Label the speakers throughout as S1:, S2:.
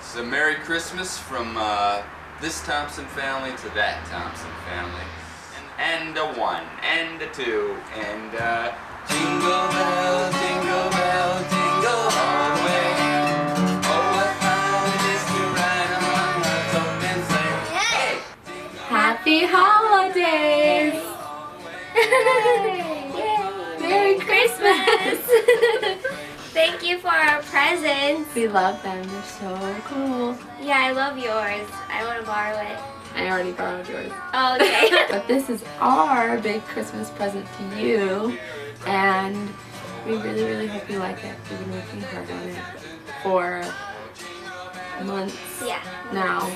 S1: It's a Merry Christmas from this Thompson family to that Thompson family. And a one, and a two, and jingle bell, jingle bell, jingle all the way. Oh, what fun it is to ride among the open sleigh. Hey!
S2: Happy holidays! Merry Christmas!
S3: Thank you for our presents.
S2: We love them. They're so cool.
S3: Yeah, I love yours. I want to borrow it.
S2: I already borrowed yours.
S3: Oh, okay.
S2: But this is our big Christmas present to you, and we really, really hope you like it. We've been working hard on it for months now.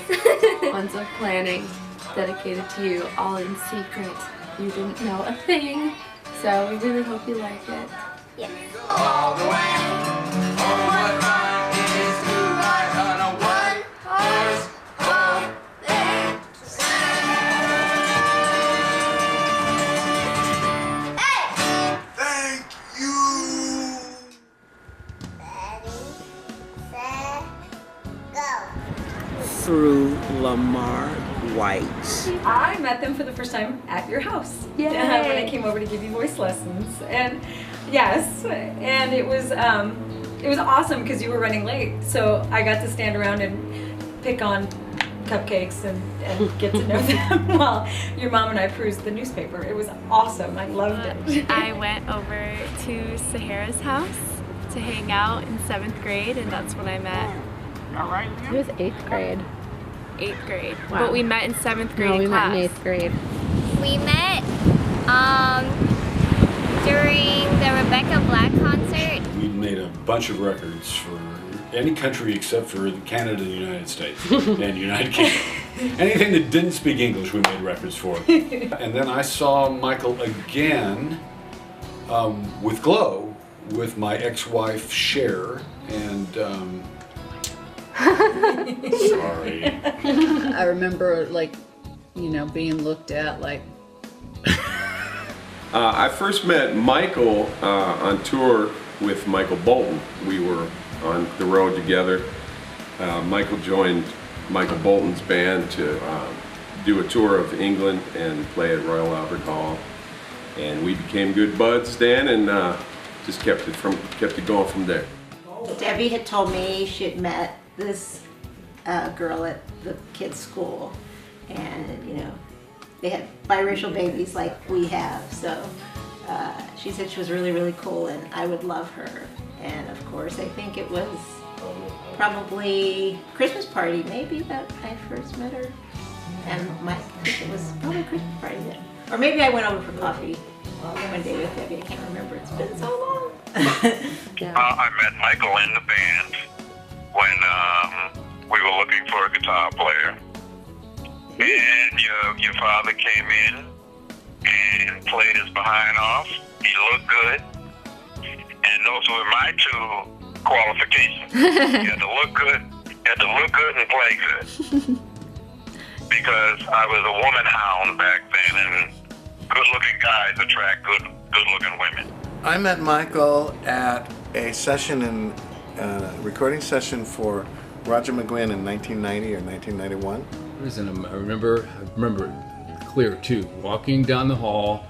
S2: Months of planning dedicated to you, all in secret. You didn't know a thing, so we really hope you like it.
S3: Yes.
S1: All the way. Oh, what fun it is to ride on a one-horse open sleigh. Thank you.
S4: Ready, set, go.
S5: Through Lamar White.
S6: I met them for the first time at your house.
S2: Yay.
S6: When I came over to give you voice lessons, and yes, and it was awesome because you were running late, so I got to stand around and pick on cupcakes and get to know them while your mom and I perused the newspaper. It was awesome. I loved it.
S7: I went over to Sahara's house to hang out in 7th grade, and that's when I met.
S2: It was 8th grade.
S7: 8th grade.
S2: Wow.
S7: But we met in 7th grade
S2: No, we
S7: class.
S2: met in 8th grade.
S3: We met during the Rebecca Black concert.
S8: We made a bunch of records for any country except for Canada and the United States and United Kingdom. Anything that didn't speak English, we made records for. And then I saw Michael again with Glo, with my ex-wife Cher, and sorry.
S9: I remember, like, you know, being looked at like.
S10: I first met Michael on tour with Michael Bolton. We were on the road together. Michael joined Michael Bolton's band to do a tour of England and play at Royal Albert Hall. And we became good buds then, and just kept it going from there.
S11: Debbie had told me she had met this girl at the kids' school, and you know, they had biracial babies like we have, so she said she was really, really cool and I would love her. And of course, I think it was probably Christmas party maybe that I first met her, and I think it was probably Christmas party then. Or maybe I went over for coffee one day with Debbie, I can't remember, it's been so long.
S12: I met Michael in the band when we were looking for a guitar player. And your father came in and played his behind off. He looked good. And those were my two qualifications. You had to look good. You had to look good and play good. Because I was a woman hound back then, and good-looking guys attract good-looking women.
S13: I met Michael at a session in recording session for Roger McGuinn in 1990 or 1991.
S14: I remember it clear too. Walking down the hall,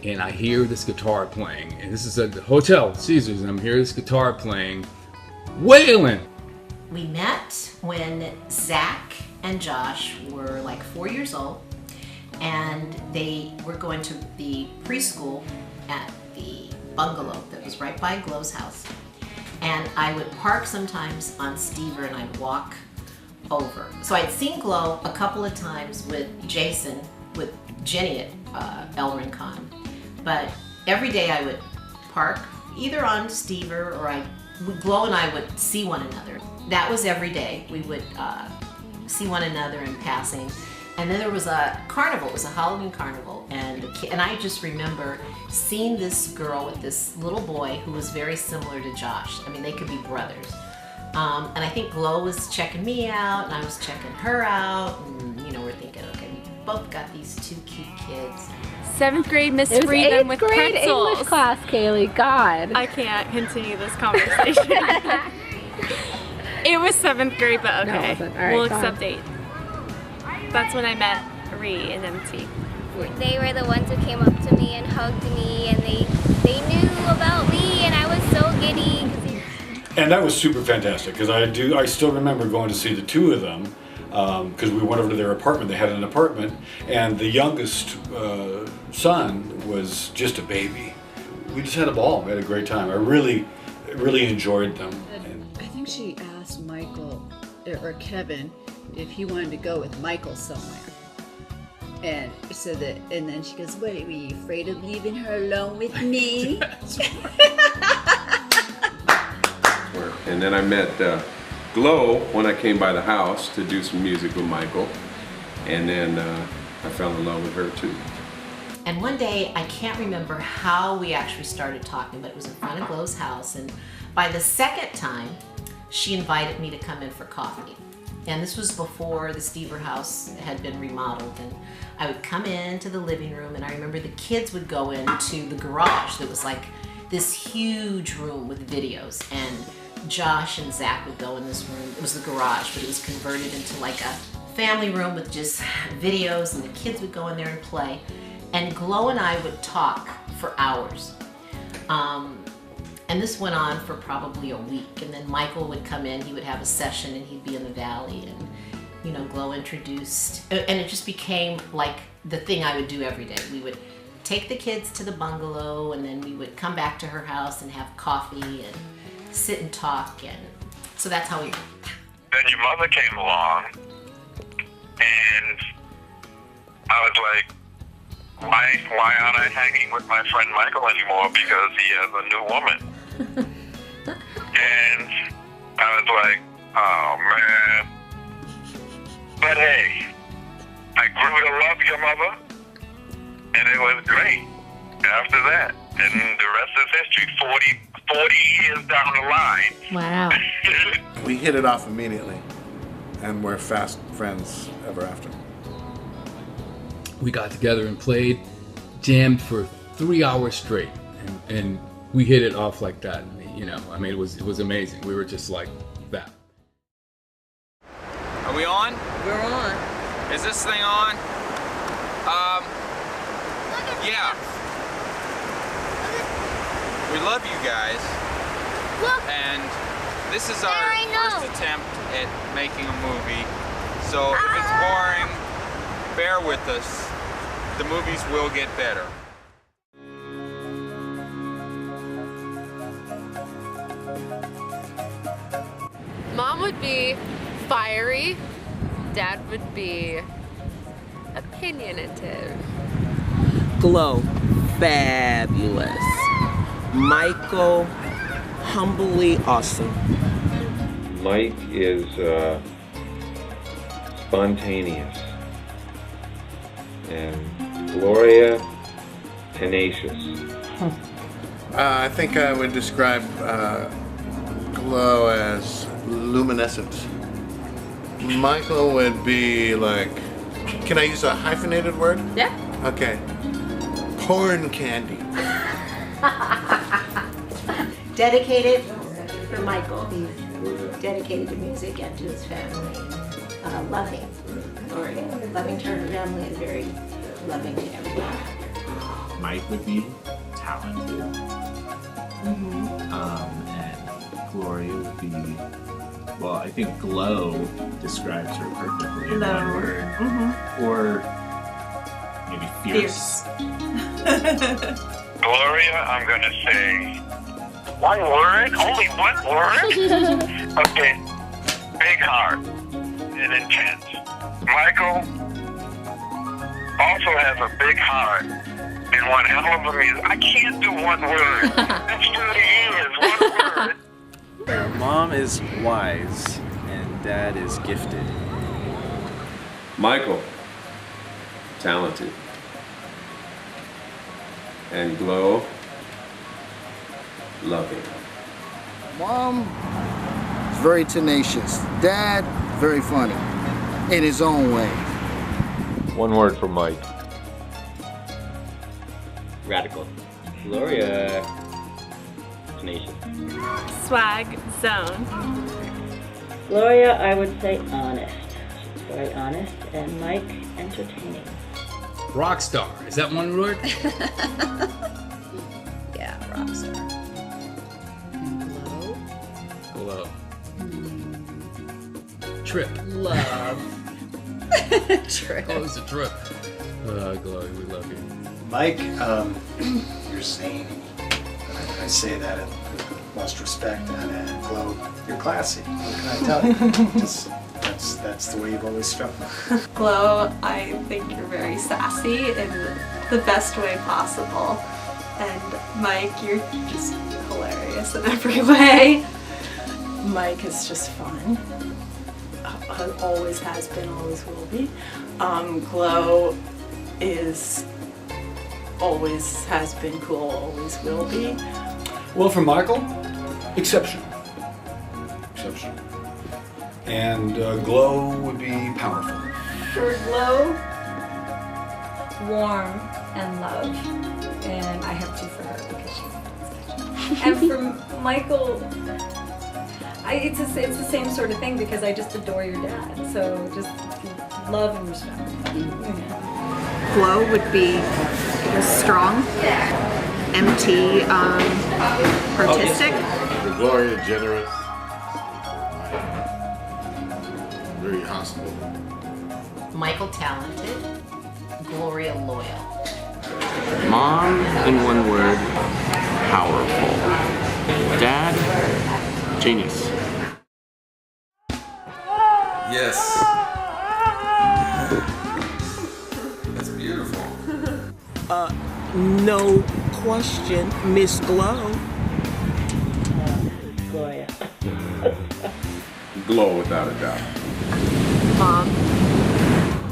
S14: and I hear this guitar playing, and this is at the hotel, Caesars, and I'm hearing this guitar playing, wailing.
S15: We met when Zach and Josh were like 4 years old, and they were going to the preschool at the bungalow that was right by Glo's house. And I would park sometimes on Stever and I'd walk over. So I'd seen Glo a couple of times with Jason, with Jenny at El Rincon. But every day I would park either on Stever or Glo and I would see one another. That was every day. We would see one another in passing. And then there was a carnival, it was a Halloween carnival, and I just remember seeing this girl with this little boy who was very similar to Josh. I mean, they could be brothers. And I think Glo was checking me out, and I was checking her out, and you know, we're thinking, okay, we both got these two cute kids.
S7: 7th grade Miss Freedom with pretzels.
S2: It was 8th grade English class, Kaylee, God.
S7: I can't continue this conversation. It was 7th grade, but
S2: No, it
S7: okay.
S2: wasn't. All right,
S7: We'll
S2: go on.
S7: accept 8th. That's when I met Ree and MT.
S3: They were the ones who came up to me and hugged me, and they knew about me, and I was so giddy.
S8: And that was super fantastic because I still remember going to see the two of them because we went over to their apartment. They had an apartment, and the youngest son was just a baby. We just had a ball. We had a great time. I really enjoyed them.
S9: I think she asked Michael or Kevin if he wanted to go with Michael somewhere. And so that, and then she goes, "Wait, were you afraid of leaving her alone with me?"
S10: And then I met Glo when I came by the house to do some music with Michael. And then I fell in love with her too.
S15: And one day, I can't remember how we actually started talking, but it was in front of Glo's house. And by the second time, she invited me to come in for coffee. And this was before the Stever house had been remodeled. And I would come into the living room, and I remember the kids would go into the garage that was like this huge room with videos. And Josh and Zach would go in this room. It was the garage, but it was converted into like a family room with just videos, and the kids would go in there and play. And Glo and I would talk for hours. And this went on for probably a week. And then Michael would come in, he would have a session, and he'd be in the valley. And, you know, Glo introduced, and it just became like the thing I would do every day. We would take the kids to the bungalow, and then we would come back to her house and have coffee and sit and talk. And so that's how we met.
S12: Then your mother came along, and I was like, why aren't I hanging with my friend Michael anymore because he has a new woman? And I was like, oh man. But hey, I grew to love your mother, and it was great after that. And the rest is history, 40 years down the line.
S2: Wow.
S13: We hit it off immediately, and we're fast friends ever after.
S14: We got together and played, jammed for 3 hours straight, and we hit it off like that. You know, I mean, it was amazing. We were just like that.
S1: Are we on?
S16: We're on.
S1: Is this thing on? Yeah. We love you guys.
S3: Look.
S1: And this is our first attempt at making a movie. So if it's boring, bear with us. The movies will get better.
S2: Mom would be fiery. Dad would be opinionative.
S5: Glo, fabulous. Michael, humbly awesome.
S17: Mike is spontaneous. And Gloria, tenacious.
S13: I think I would describe Glo as luminescent. Michael would be like, can I use a hyphenated word?
S2: Yeah.
S13: Okay. Porn candy.
S11: Dedicated for Michael. He's dedicated to music and to his family. Loving. Gloria. Loving to her family and very loving to everyone.
S18: Mike would be talented. And Gloria would be, well, I think Glo describes her perfectly in one word. Or maybe fierce.
S12: Gloria, I'm gonna say one word, only one word? Okay, big heart and intense. Michael also has a big heart and one hell of a music. I can't do one word. That's 30 years, one word.
S19: Mom is wise and Dad is gifted.
S10: Michael, talented. And Glo, loving.
S20: Mom is very tenacious. Dad, very funny. In his own way.
S17: One word for Mike.
S21: Radical. Gloria, tenacious.
S7: Swag zone.
S16: Gloria, I would say honest. She's very honest, and Mike, entertaining.
S14: Rock star. Is that one word?
S9: Yeah, rock star.
S14: Glow. Trip.
S9: Love. Trip.
S14: Oh, it's a trip. Glow, we love you.
S21: Mike, you're zany. I say that in the most respect, and Glo, you're classy. What can I tell you? Just, that's the way you've always struck me.
S22: Glo, I think you're very sassy in the best way possible. And Mike, you're just hilarious in every way. Mike is just fun. Always has been, always will be. Glo is always has been cool, always will be.
S8: Well, for Michael, exceptional. Exceptional. And Glo would be powerful.
S6: For Glo, warm and love. And I have 2 for her because she's And for Michael, it's the same sort of thing because I just adore your dad. So just love and respect.
S23: Glo would be strong, MT, artistic.
S24: For Gloria, generous, very hospitable.
S15: Michael, talented. Gloria, loyal.
S25: Mom, in one word, powerful. Dad, genius.
S1: Yes. That's beautiful.
S5: No question, Miss Glo.
S16: Gloria.
S10: Glo, without a doubt.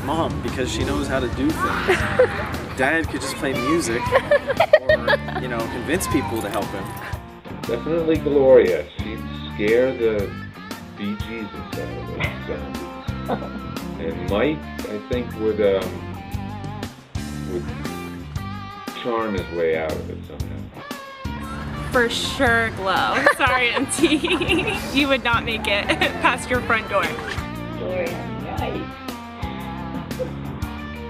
S19: Mom, because she knows how to do things. Dad could just play music or, convince people to help him.
S17: Definitely Gloria. She'd scare the Bee Jesus out of those zombies. And Mike, I think, would charm his way out of it somehow.
S7: For sure, Glo. Sorry, MT. You would not make it past your front door.
S16: Gloria, right.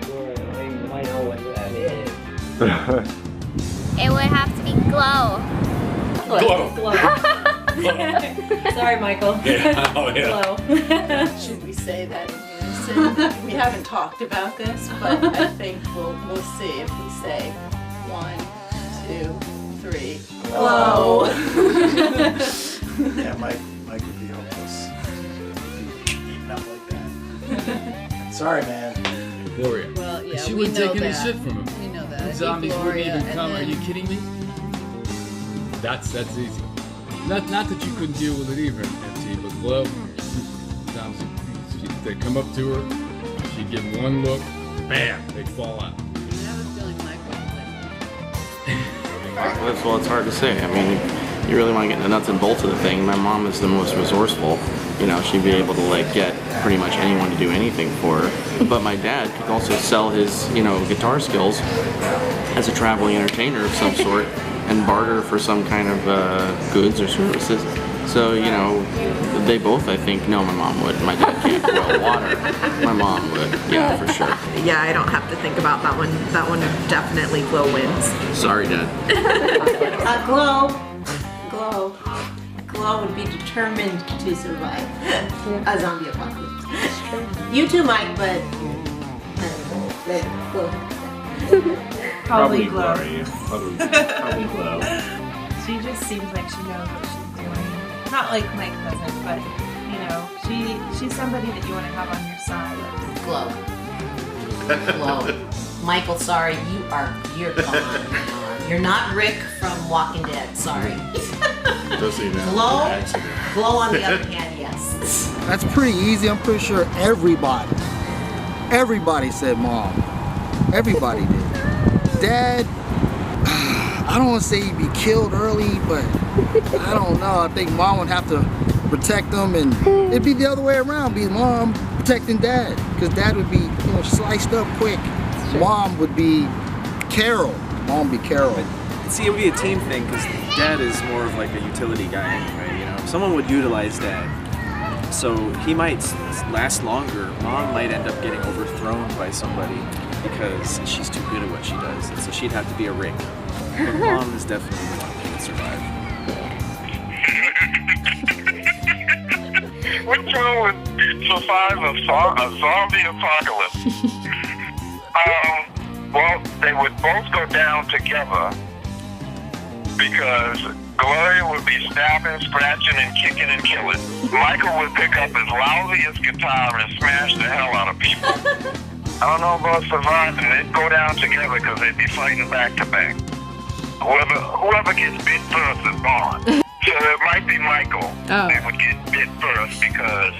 S16: Gloria, you might know what that is.
S3: It would have to be Glo.
S8: Glo.
S6: Sorry, Michael.
S8: Yeah. Oh, yeah.
S6: Glo.
S26: Should we say that in unison? We haven't talked about this, but I think we'll see if we say 1, 2, 3.
S21: Glo. Yeah, Mike would be hopeless. He'd be eaten up like that. Sorry, man.
S14: Gloria.
S9: Well, yeah,
S14: She
S9: we
S14: wouldn't
S9: know
S14: take any
S9: that.
S14: shit from him.
S9: We know that.
S14: The zombies
S9: Gloria,
S14: wouldn't even
S9: and
S14: come. Are
S9: then-
S14: you kidding me? That's easy. Not that you couldn't deal with it either, MT, but Glo, sometimes they'd come up to her, she'd give them one look, bam, they'd fall out.
S25: Well, it's hard to say. I mean, you really want to get the nuts and bolts of the thing. My mom is the most resourceful. She'd be able to get pretty much anyone to do anything for her. But my dad could also sell his, guitar skills as a traveling entertainer of some sort and barter for some kind of goods or services. So, they both, I think, no, my mom would. My dad can't boil water. My mom would, yeah, for sure.
S23: Yeah, I don't have to think about that one. That one definitely Glo wins.
S25: Sorry, Dad.
S11: Glo would be determined to survive a zombie apocalypse. You too, Mike, but Glo.
S18: Probably Glo.
S17: Gloria.
S18: Probably Glo.
S27: She just seems like she knows what she's doing. Not like Mike doesn't, but she's somebody that you want to have on your side.
S15: Glo. Michael, sorry, you're gone. You're not Rick from Walking Dead, sorry. Glo on the other hand, yes.
S20: That's pretty easy. I'm pretty sure everybody said mom. Everybody did. Dad, I don't want to say he'd be killed early, but I don't know. I think mom would have to protect him, and it'd be the other way around, be mom protecting dad, because dad would be sliced up quick. Mom would be Carol. Mom would be Carol.
S19: See, it would be a team thing because Dad is more of like a utility guy anyway. Someone would utilize Dad So he might last longer. Mom might end up getting overthrown by somebody because she's too good at what she does, and so she'd have to be a ring. But Mom is definitely the one who can survive.
S1: What's wrong with survive a zombie apocalypse? Well, they would both go down together because Gloria would be stabbing, scratching, and kicking and killing. Michael would pick up his lousiest guitar and smash the hell out of people. I don't know about surviving. They'd go down together because they'd be fighting back to back. Whoever gets bit first is gone. So it might be Michael that would get bit first because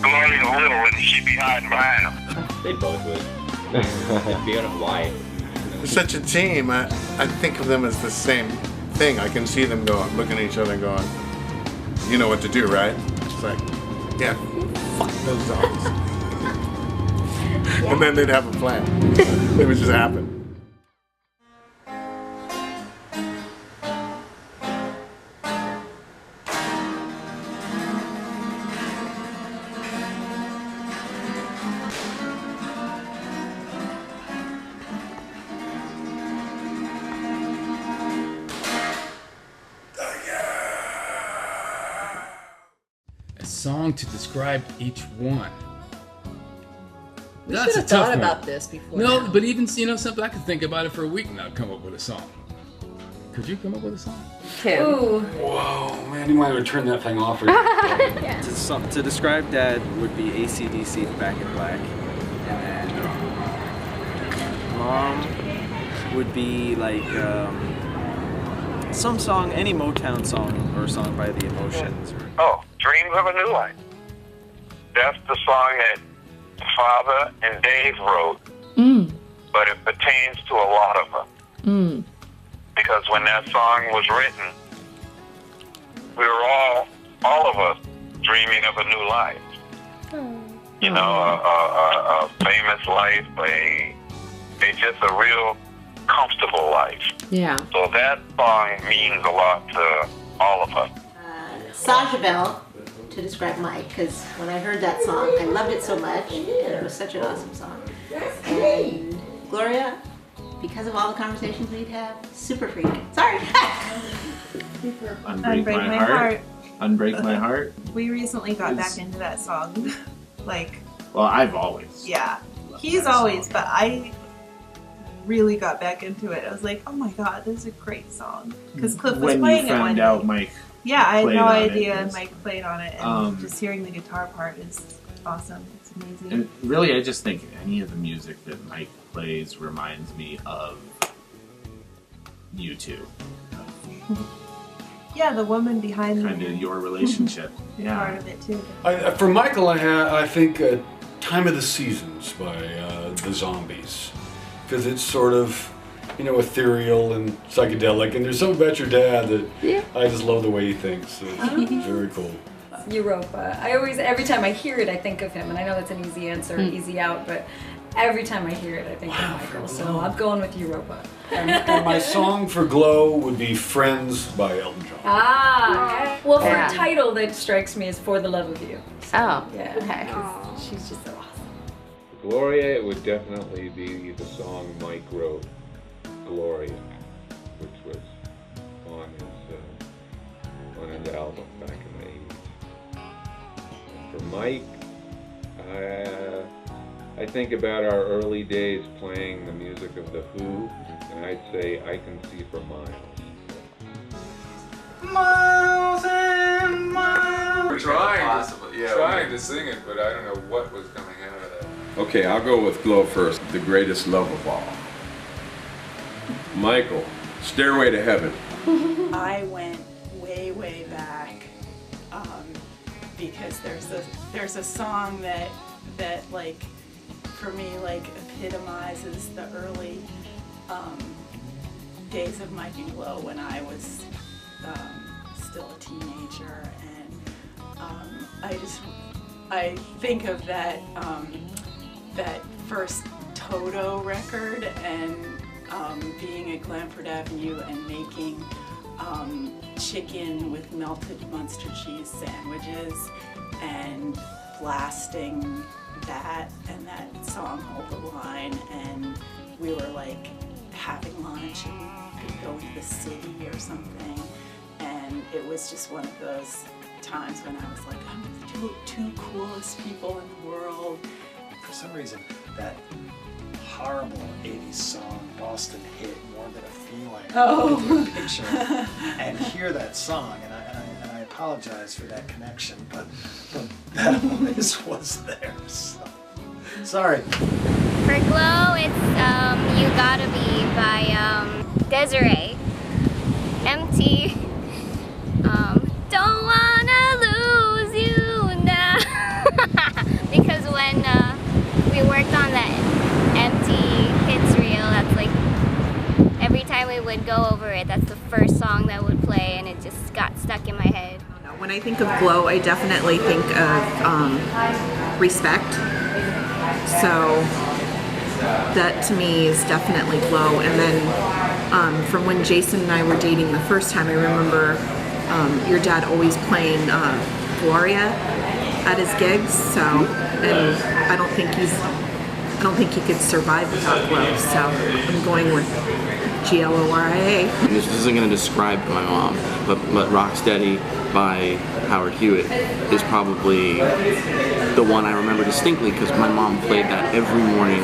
S1: Gloria's little and she'd be hiding behind him.
S2: They both would. Be on Hawaii.
S4: Such a team, I think of them as the same thing. I can see them looking at each other and going, you know what to do, right? It's like, yeah, fuck those zombies. And then they'd have a plan. It would just happen.
S14: Song to describe each one.
S9: We should have thought about this before.
S14: No,
S9: now.
S14: but even something I could think about it for a week and not come up with a song. Could you come up with a song?
S6: Ooh.
S8: Whoa, man, you might have to turn that thing off.
S19: To describe Dad would be AC/DC Back in Black, and then Mom would be like some song, any Motown song or song by The Emotions.
S1: Oh, Dreams of a New Life. That's the song that Father and Dave wrote, but it pertains to a lot of them. Because when that song was written, we were all of us dreaming of a new life. You know, a famous life, just a real comfortable life.
S23: Yeah.
S1: So that song means a lot to all of us.
S11: Sasha Bell to describe Mike, because when I heard that song, I loved it so much, and it was such an awesome song. And Gloria, because of all the conversations we'd have, super freak. Sorry.
S18: Unbreak my heart. Unbreak my heart.
S27: We recently got back into that song.
S18: Well, I've always.
S27: Yeah. He's always, but I really got back into it. I was like, oh my god, this is a great song. Because Cliff was playing it one day.
S18: When you found out Mike.
S27: Yeah, I had no idea
S18: it.
S27: Mike played on it, and just hearing the guitar part is awesome. It's amazing.
S18: And really, I just think any of the music that Mike plays reminds me of you two.
S27: Yeah, the woman behind
S18: kind of your relationship. Yeah,
S27: part of it too.
S8: For Michael, I think "Time of the Seasons" by the Zombies, because it's sort of, ethereal and psychedelic, and there's something about your dad that I just love the way he thinks. It's very cool.
S6: Europa. Every time I hear it, I think of him, and I know that's an easy answer, easy out, but every time I hear it, I think of Michael. So I'm going with Europa.
S8: And my song for Glo would be "Friends" by Elton John.
S6: Well, for a title that strikes me is "For the Love of You." So,
S23: okay.
S6: She's just so awesome.
S17: Gloria, it would definitely be the song Mike wrote, Gloria, which was on his album back in the 80s. For Mike, I think about our early days playing the music of The Who, and I'd say I Can See for Miles.
S12: Miles and miles. We're trying to sing it, but I don't know what was coming out of that.
S10: Okay, I'll go with Glo first. The Greatest Love of All. Michael, Stairway to Heaven.
S26: I went way back because there's a song that like for me like epitomizes the early days of Mike and Glo when I was still a teenager, and I think of that that first Toto record and being at Glanford Avenue and making chicken with melted Munster cheese sandwiches and blasting that and that song Hold the Line, and we were like having lunch and going to the city or something, and it was just one of those times when I was like, I'm the two coolest people in the world.
S21: For some reason, that horrible 80s song, Boston Hit, More Than a Feeling,
S26: Oh.
S21: picture, and hear that song, and I apologize for that connection, but that always was there, so. Sorry.
S3: For Glo, it's You Gotta Be by Desiree. MT. Don't wanna lose you now. Because when we worked on that MT hits reel, that's like every time we would go over it, that's the first song that would play, and it just got stuck in my head.
S23: When I think of Glo, I definitely think of respect. So that to me is definitely Glo. And then from when Jason and I were dating the first time, I remember your dad always playing Gloria at his gigs. So, and I don't think he could survive without Glo. So I'm going with Gloria.
S25: This isn't going to describe my mom, but Rocksteady by Howard Hewitt is probably the one I remember distinctly, because my mom played that every morning,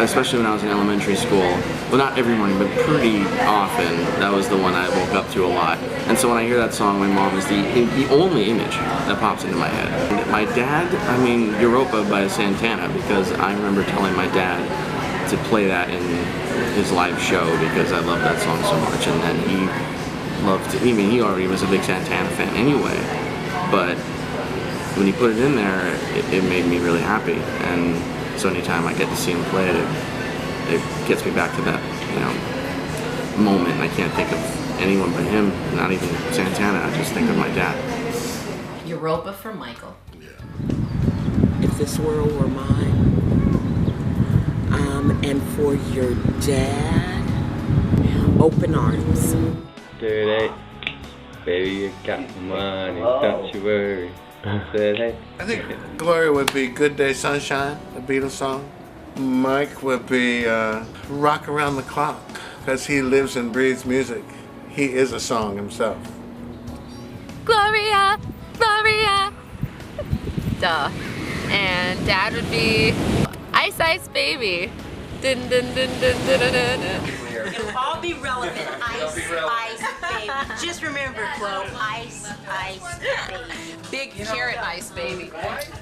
S25: especially when I was in elementary school. Well, not every morning, but pretty often. That was the one I woke up to a lot. And so when I hear that song, my mom is the only image that pops into my head. And my dad, I mean, Europa by Santana, because I remember telling my dad to play that in his live show because I love that song so much. And then he loved it. I mean, he already was a big Santana fan anyway, but when he put it in there, it made me really happy. And so anytime I get to see him play it, it gets me back to that, moment. And I can't think of anyone but him, not even Santana. I just think of my dad.
S15: Europa for Michael.
S5: If This World Were Mine. And for your dad, Open Arms.
S2: Dirty, baby, you got the money, don't you worry. Said, hey.
S4: I think Gloria would be Good Day Sunshine, the Beatles song. Mike would be Rock Around the Clock, because he lives and breathes music. He is a song himself.
S7: Gloria, Gloria. Duh. And Dad would be Ice Ice Baby. Dun, dun, dun, dun, dun, dun, dun.
S13: It'll all be relevant. Ice, baby. Just remember, Glo, ice, baby.
S27: Big carrot ice, baby.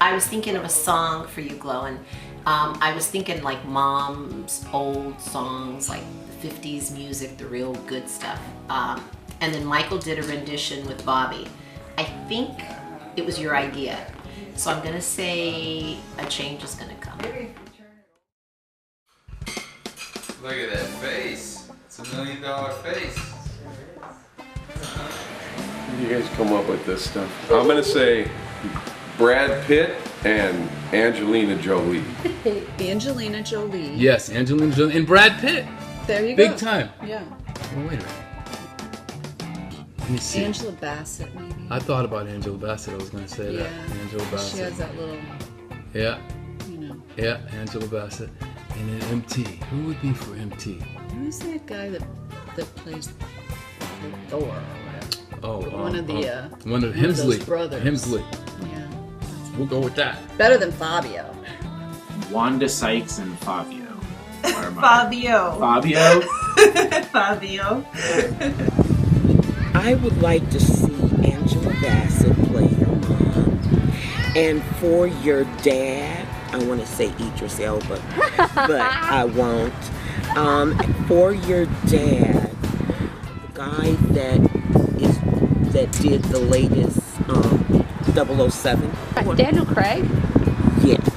S15: I was thinking of a song for you, Glo, and I was thinking like Mom's old songs, like the 50s music, the real good stuff. And then Michael did a rendition with Bobby. I think it was your idea. So I'm gonna say A Change Is Gonna Come.
S12: Look at that face. It's $1 million face.
S10: You guys come up with this stuff. I'm gonna say Brad Pitt and Angelina Jolie.
S9: Angelina Jolie.
S14: Yes, Angelina Jolie and Brad Pitt.
S9: There you go.
S14: Big time.
S9: Yeah.
S14: Oh, wait a minute. Let me see.
S9: Angela Bassett, maybe.
S14: I thought about Angela Bassett. I was going to say that. Angela Bassett.
S9: She has that little.
S14: Yeah.
S9: You know.
S14: Yeah, Angela Bassett. And then MT. Who would be for MT?
S9: Who's that guy that plays Thor or whatever?
S14: Oh,
S9: one of the
S14: one of
S9: those
S14: Hemsley.
S9: brothers.
S14: Hemsley.
S9: Yeah.
S14: We'll go with that.
S9: Better than Fabio.
S18: Wanda Sykes and Fabio.
S26: Fabio.
S18: Fabio?
S26: Fabio.
S5: I would like to see Angela Bassett play her mom. And for your dad, I want to say Idris Elba, but I won't. For your dad, the guy that did the latest 007.
S7: Daniel Craig?
S5: Yes.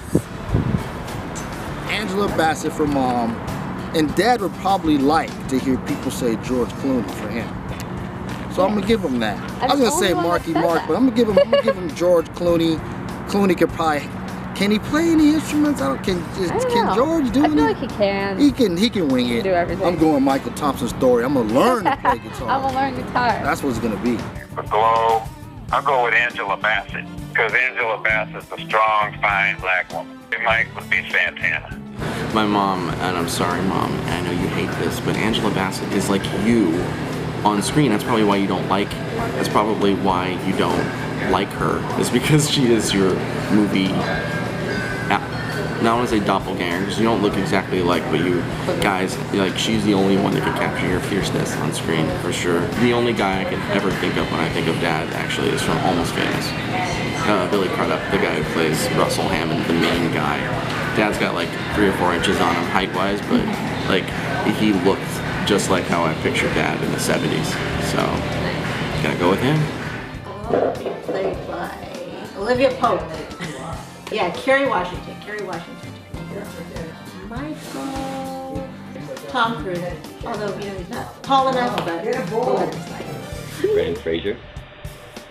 S20: Angela Bassett for mom, and Dad would probably like to hear people say George Clooney for him. So I'm gonna give him that. I was gonna say Marky Mark, but I'm gonna give him George Clooney. Clooney could probably Can he play any instruments? Can George do
S7: I feel
S20: it?
S7: like he can.
S20: He can wing
S7: He
S20: it.
S7: can do everything.
S20: I'm going Michael Thompson's story. I'm gonna learn to play guitar.
S7: I'm gonna learn guitar.
S20: That's what it's gonna be.
S1: For Glo, I'll go with Angela Bassett, because Angela Bassett's a strong, fine black woman. Mike would be Santana.
S25: My mom, and I'm sorry, Mom, I know you hate this, but Angela Bassett is like you on screen. That's probably why you don't like. That's probably why you don't like her. Is because she is your movie. Not want to say doppelganger, because you don't look exactly alike, but you guys, like, she's the only one that can capture your fierceness on screen, for sure. The only guy I can ever think of when I think of Dad, actually, is from Almost Famous. Billy Crudup, the guy who plays Russell Hammond, the main guy. Dad's got like 3 or 4 inches on him height-wise, but like he looked just like how I pictured Dad in the 70s. So, gotta go with him.
S15: Played by Olivia Pope. Yeah, Kerry Washington. Kerry Washington. Michael. Tom Cruise. Although, you know, he's not tall enough, but it's like.
S2: Brendan Fraser.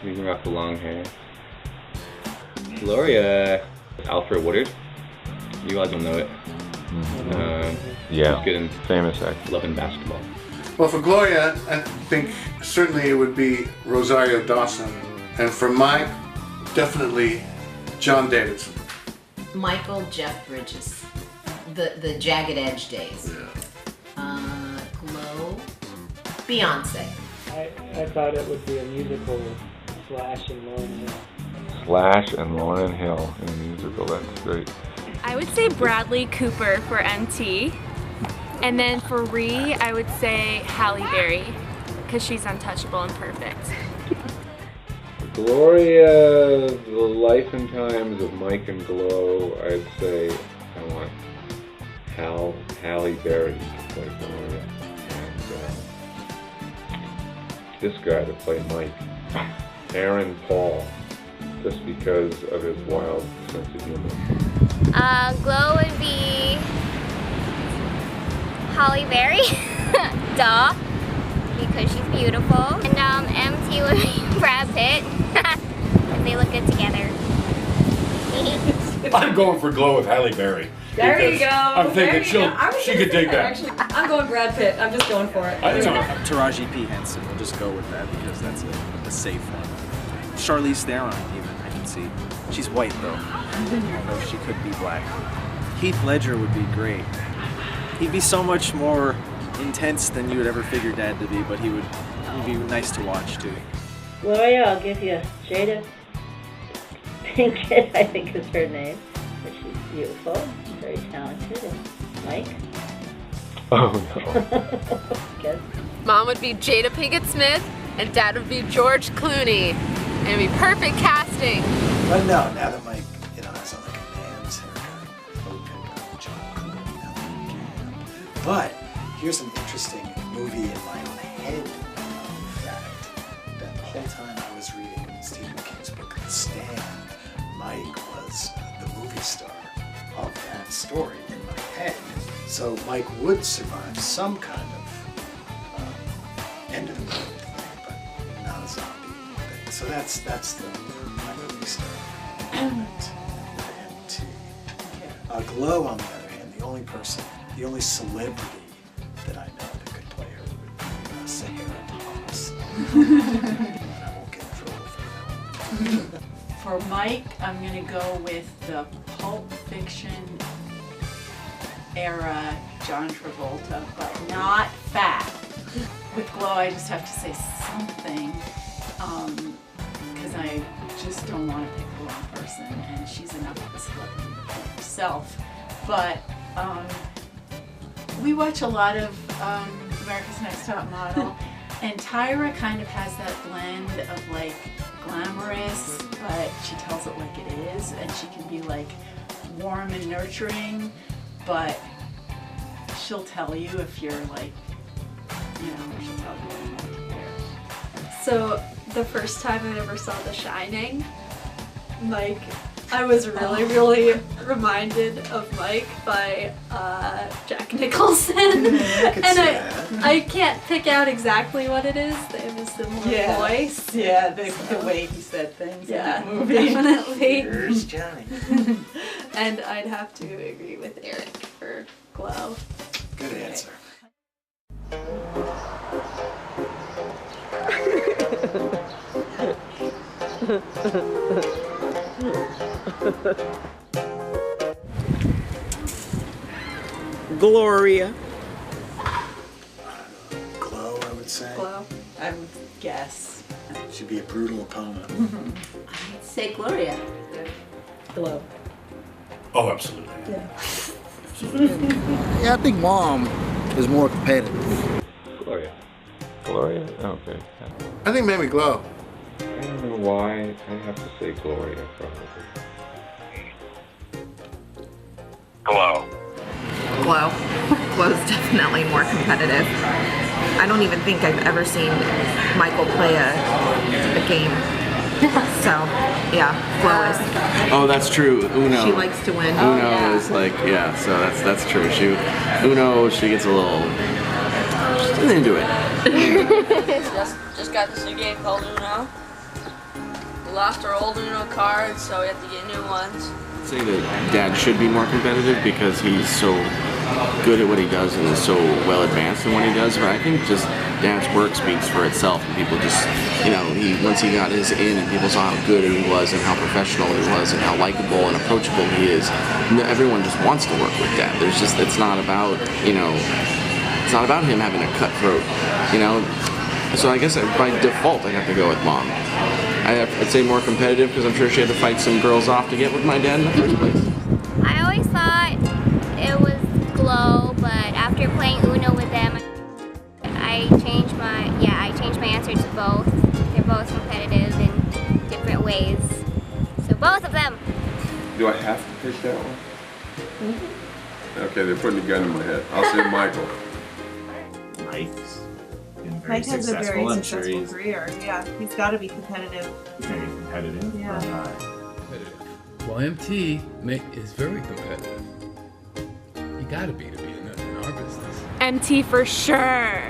S2: You can rock the long hair. Gloria. Alfred Woodard. You guys will know it.
S17: Yeah.
S2: He's good in
S17: famous actor.
S2: Love and Basketball.
S4: Well, for Gloria, I think certainly it would be Rosario Dawson. And for Mike, definitely John Davidson.
S15: Michael Jeff Bridges. The Jagged Edge days. Glo. Beyonce.
S8: I thought it would be a musical Slash and Lauryn Hill.
S17: Slash and Lauryn Hill in a musical. That's great.
S11: I would say Bradley Cooper for MT. And then for Ree, I would say Halle Berry, because she's untouchable and perfect.
S17: Gloria, the life and times of Mike and Glo, I'd say I want Halle Berry to play Gloria, and this guy to play Mike, Aaron Paul, just because of his wild sense of humor.
S3: Glo would be Halle Berry, duh, because she's beautiful. And MT would be Brad Pitt, because they look good together.
S16: I'm going for Glo with Halle Berry.
S6: There you go.
S16: I'm thinking she could take that.
S6: Actually, I'm going Brad Pitt. I'm just going for it.
S19: Taraji P. Henson. We'll just go with that because that's a safe one. Charlize Theron, even, I can see. She's white, though. Although she could be black. Heath Ledger would be great. He'd be so much more intense than you would ever figure Dad to be, but he'd be nice to watch, too.
S22: Gloria, I'll give you Jada Pinkett, I think is her name. But she's beautiful, very talented. And Mike?
S17: Oh, no.
S22: Guess.
S7: Mom would be Jada Pinkett Smith, and Dad would be George Clooney. And it'd be perfect casting.
S21: But no, now that Mike, has like a man's haircut, I would pick John Clooney. Now that he can. But here's an interesting movie in my own head fact. That the whole time I was reading Stephen King's book, The Stand, Mike was the movie star of that story in my head. So Mike would survive some kind of end of the movie thing, but not a zombie thing. So that's the my movie star element of MT. Glo, on the other hand, the only celebrity that I know that could play her would be Sahara Thomas. I won't get in trouble for that.
S26: For Mike, I'm going to go with the Pulp Fiction era John Travolta, but not fat. With Glo, I just have to say something, because I just don't want to pick the wrong person, and she's enough of a celebrity herself. But we watch a lot of America's Next Top Model, and Tyra kind of has that blend of like glamorous, but she tells it like it is, and she can be like warm and nurturing, but she'll tell you if you're like, she'll tell you what you want to hear.
S24: So the first time I ever saw The Shining, like
S10: I was really reminded of Mike by Jack Nicholson. And I can't pick out exactly what it is. They have a similar voice.
S26: Yeah, the way he said things in that movie.
S10: Definitely.
S26: Here's Johnny.
S10: And I'd have to agree with Eric for Glow.
S21: Good answer.
S5: Gloria.
S21: Glo, I would say.
S26: Glo, I would guess.
S21: She'd be a brutal opponent.
S22: I'd say Gloria.
S10: Glow.
S16: Oh, absolutely.
S20: Yeah, I think Mom is more competitive.
S17: Gloria. Gloria? Okay.
S4: I think maybe Glo.
S17: I don't know why. I have to say Gloria, probably.
S1: Glo.
S12: Glo. Glo's definitely more competitive. I don't even think I've ever seen Michael play a game. So, yeah, Glo is.
S25: Oh, that's true. Uno.
S12: She likes to win.
S25: Uno is like, yeah. So that's true. Uno, she gets a little. She's into it.
S13: just got this new game called Uno. We lost our old Uno cards, so we have to get new ones.
S25: I'd say that Dad should be more competitive because he's so good at what he does and is so well advanced in what he does. But I think just Dad's work speaks for itself, and people just, once he got his in and people saw how good he was and how professional he was and how likable and approachable he is, everyone just wants to work with Dad. It's not about, it's not about him having a cutthroat, So I guess by default I have to go with Mom. I'd say more competitive because I'm sure she had to fight some girls off to get with my dad in the first place.
S3: I always thought it was Glo, but after playing Uno with them, I changed my answer to both. They're both competitive in different ways. So both of them.
S14: Do I have to pick that one? Okay, they're putting a gun in my head. I'll say Michael.
S18: Mike's been very
S26: Mike has a
S18: successful.
S26: very
S18: I'm sure
S26: successful
S18: he's
S26: career. Yeah, he's got to be competitive.
S18: very competitive.
S26: Yeah.
S23: Well, MT is very competitive. You gotta be to be in our business.
S11: MT for sure.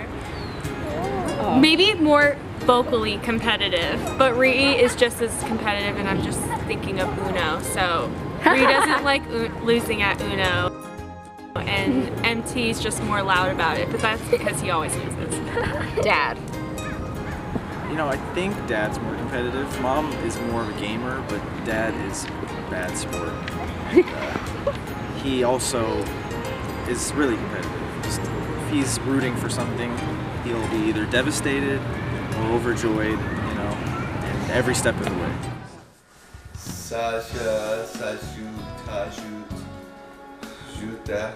S11: Maybe more vocally competitive, but Ree is just as competitive, and I'm just thinking of Uno. So Ree doesn't like losing at Uno, and MT's just more loud about it, but that's because he always loses.
S12: Dad.
S19: I think Dad's more competitive. Mom is more of a gamer, but Dad is a bad sport. And, he also is really competitive. Just if he's rooting for something, he'll be either devastated or overjoyed, and every step of the way.
S2: Sasha, Sashut, Tashut, Juta.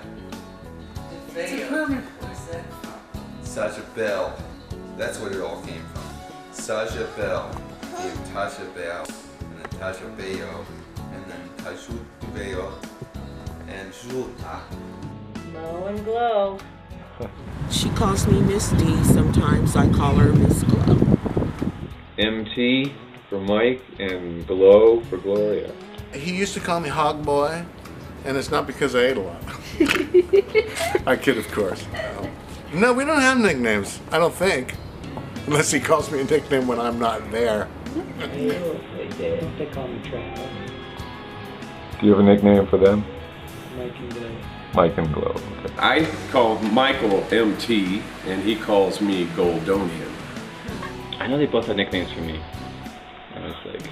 S2: Sasha Bell. That's where it all came from. Sasha Bell gave Tasha Bell, and then Tasha Bayo, and then Tashut Bayo, and Juta.
S22: Glo and Glo.
S5: She calls me Miss D. Sometimes I call her Miss Glo.
S17: MT for Mike and Glo for Gloria.
S4: He used to call me Hog Boy, and it's not because I ate a lot. I kid, of course. No, we don't have nicknames, I don't think. Unless he calls me a nickname when I'm not there.
S8: They call me Travis.
S17: Do you have a nickname for them?
S8: Mike and Glo.
S17: Mike and Glo. Okay.
S14: I call Michael MT, and he calls me Goldonian.
S2: I know they both had nicknames for me. I was like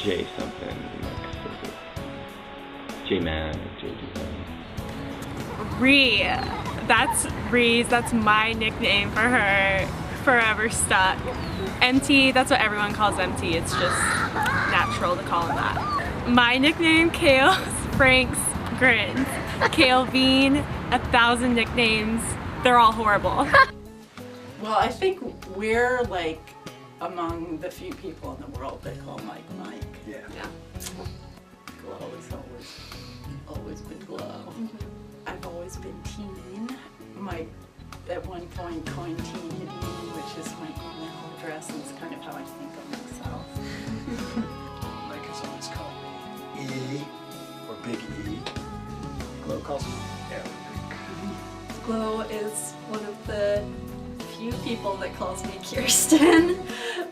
S2: J something, J Man, J Duhan.
S11: Ree. That's Ree's. That's my nickname for her. Forever stuck. MT, that's what everyone calls MT. It's just natural to call him that. My nickname, Kale, Frank's Grins. Kale Bean, 1,000 nicknames. They're all horrible.
S26: Well, I think we're like among the few people in the world that call Mike Mike.
S21: Yeah.
S26: Glo has always been Glo. I've always been Teen. Mike at one point coined Teen, which is my email address, and it's kind of how I think of myself.
S21: Like E or Big E. Glo calls me Eric.
S26: Glo is one of the few people that calls me Kirsten,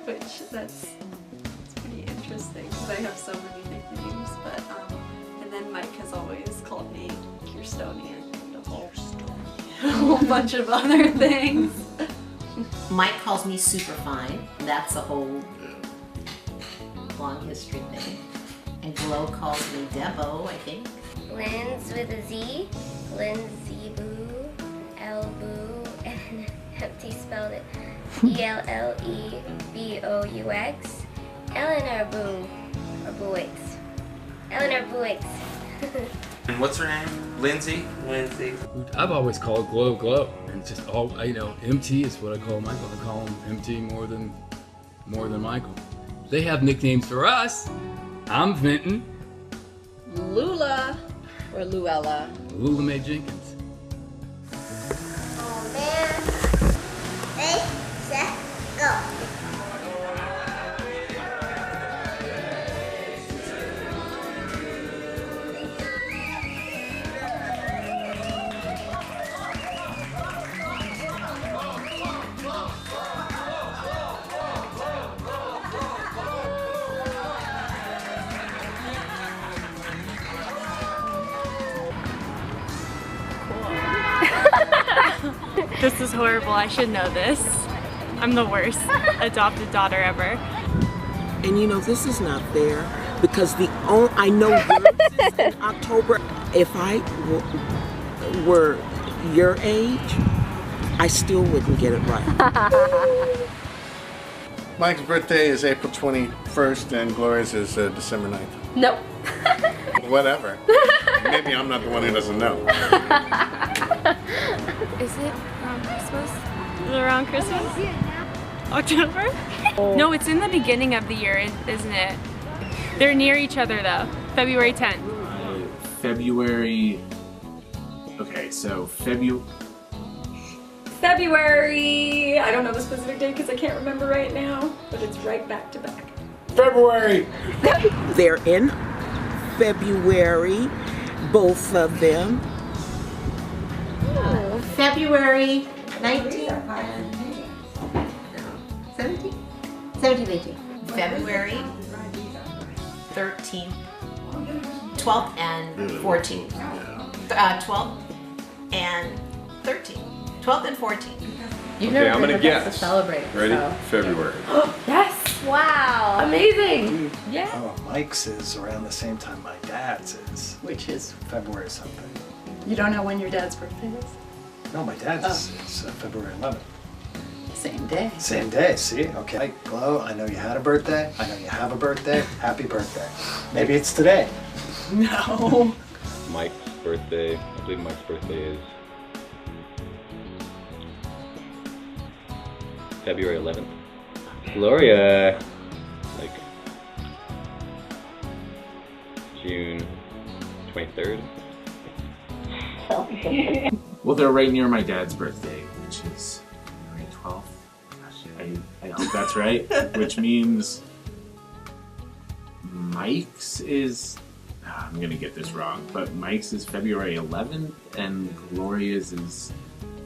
S26: which that's pretty interesting because I have so many nicknames. But and then Mike has always called me Kirstonian and a whole bunch of other things.
S6: Mike calls me Superfine. That's a whole long history thing. And Glo calls me Debo, I think.
S3: Linz with a Z. Lindsay Boo. L Boo. And MT spelled it ELLEBOUX. Eleanor Boo. Or Booix. Eleanor Booix.
S7: And what's her name? Lindsay?
S9: Lindsay.
S23: I've always called Glo Glo, and just all MT is what I call Michael. I call him MT more than Michael. They have nicknames for us. I'm Vinton.
S10: Lula or Luella.
S23: Lula Mae Jenkins.
S3: Oh man. Ready, set, go.
S11: This is horrible. I should know this. I'm the worst adopted daughter ever.
S5: And you know, this is not fair because I know yours is in October. If I were your age, I still wouldn't get it right.
S4: Mike's birthday is April 21st and Gloria's is December 9th.
S10: Nope.
S4: Whatever. Maybe I'm not the one who doesn't know.
S11: Is it around Christmas? Is it around Christmas? October? No, it's in the beginning of the year, isn't it? They're near each other though. February 10th.
S18: February. Okay, so
S10: February. I don't know the specific date because I can't remember right now, but it's right back to back.
S4: February.
S5: They're in February, both of them.
S6: February 19th and 17th? 17th, 18th. February 13th, 12th and 14th. 12th and 13th. 12th and 14th.
S10: You've
S14: Okay,
S10: never
S14: I'm
S10: been
S14: gonna
S10: with us
S14: guess.
S10: to celebrate.
S14: Ready?
S10: So.
S14: February.
S10: Yes! Wow! Amazing! Yeah.
S21: Oh, Mike's is around the same time my dad's is.
S10: Which is?
S21: February something.
S10: You don't know when your dad's birthday is?
S21: No, my dad's is February 11th.
S10: Same day.
S21: Same day, see? Okay. Mike, Glo, I know you had a birthday. I know you have a birthday. Happy birthday. Maybe it's today.
S10: No.
S17: Mike's birthday, I believe Mike's birthday is February 11th. Gloria, like June 23rd.
S18: Well, they're right near my dad's birthday, which is February 12th. Gosh, I hope that's right. Which means Mike's is, I'm gonna get this wrong, but Mike's is February 11th and Gloria's is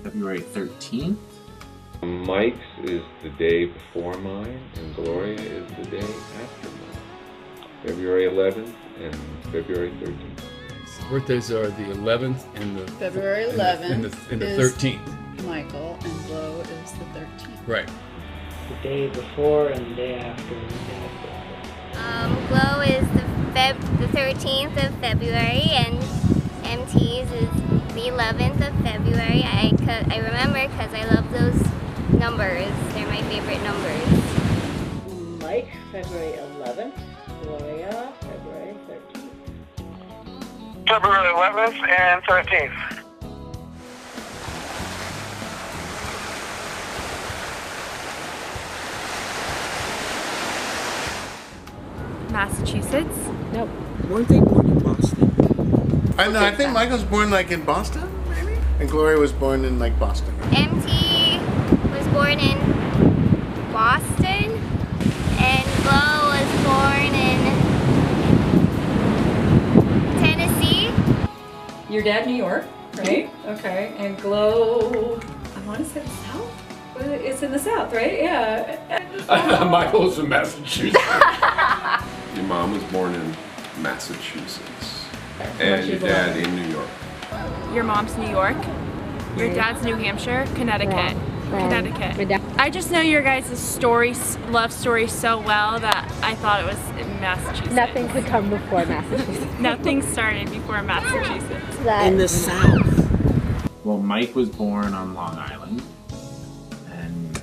S18: February 13th.
S17: Mike's is the day before mine, and Gloria is the day after mine. February 11th and February 13th.
S23: Birthdays are the 11th and the
S10: February 11th
S23: and the
S10: is
S23: 13th.
S10: Michael, and Glo is the 13th.
S23: Right.
S8: The day before and the day after.
S3: Glo is the 13th of February, and MT's is the 11th of February. I remember because I love those numbers. They're my favorite numbers.
S22: Mike, February 11th. Gloria, February 13th.
S1: February 11th and 13th.
S11: Massachusetts?
S10: Nope.
S5: Weren't they born in Boston?
S4: I know. I think Michael's born like in Boston, maybe, and Gloria was born in like Boston.
S3: MT was born in Boston, and Glo was born in
S10: Your dad, New York, right? Okay. And Glo, I want to say the South? It's in the South, right? Yeah.
S14: Michael's from Massachusetts. Your mom was born in Massachusetts. And your dad in New York.
S11: Your mom's New York. Your dad's New Hampshire, Connecticut. Connecticut. I just know your guys' love story so well that I thought it was in Massachusetts.
S9: Nothing could come before Massachusetts.
S11: Nothing started before Massachusetts.
S5: In the South.
S18: Well, Mike was born on Long Island. And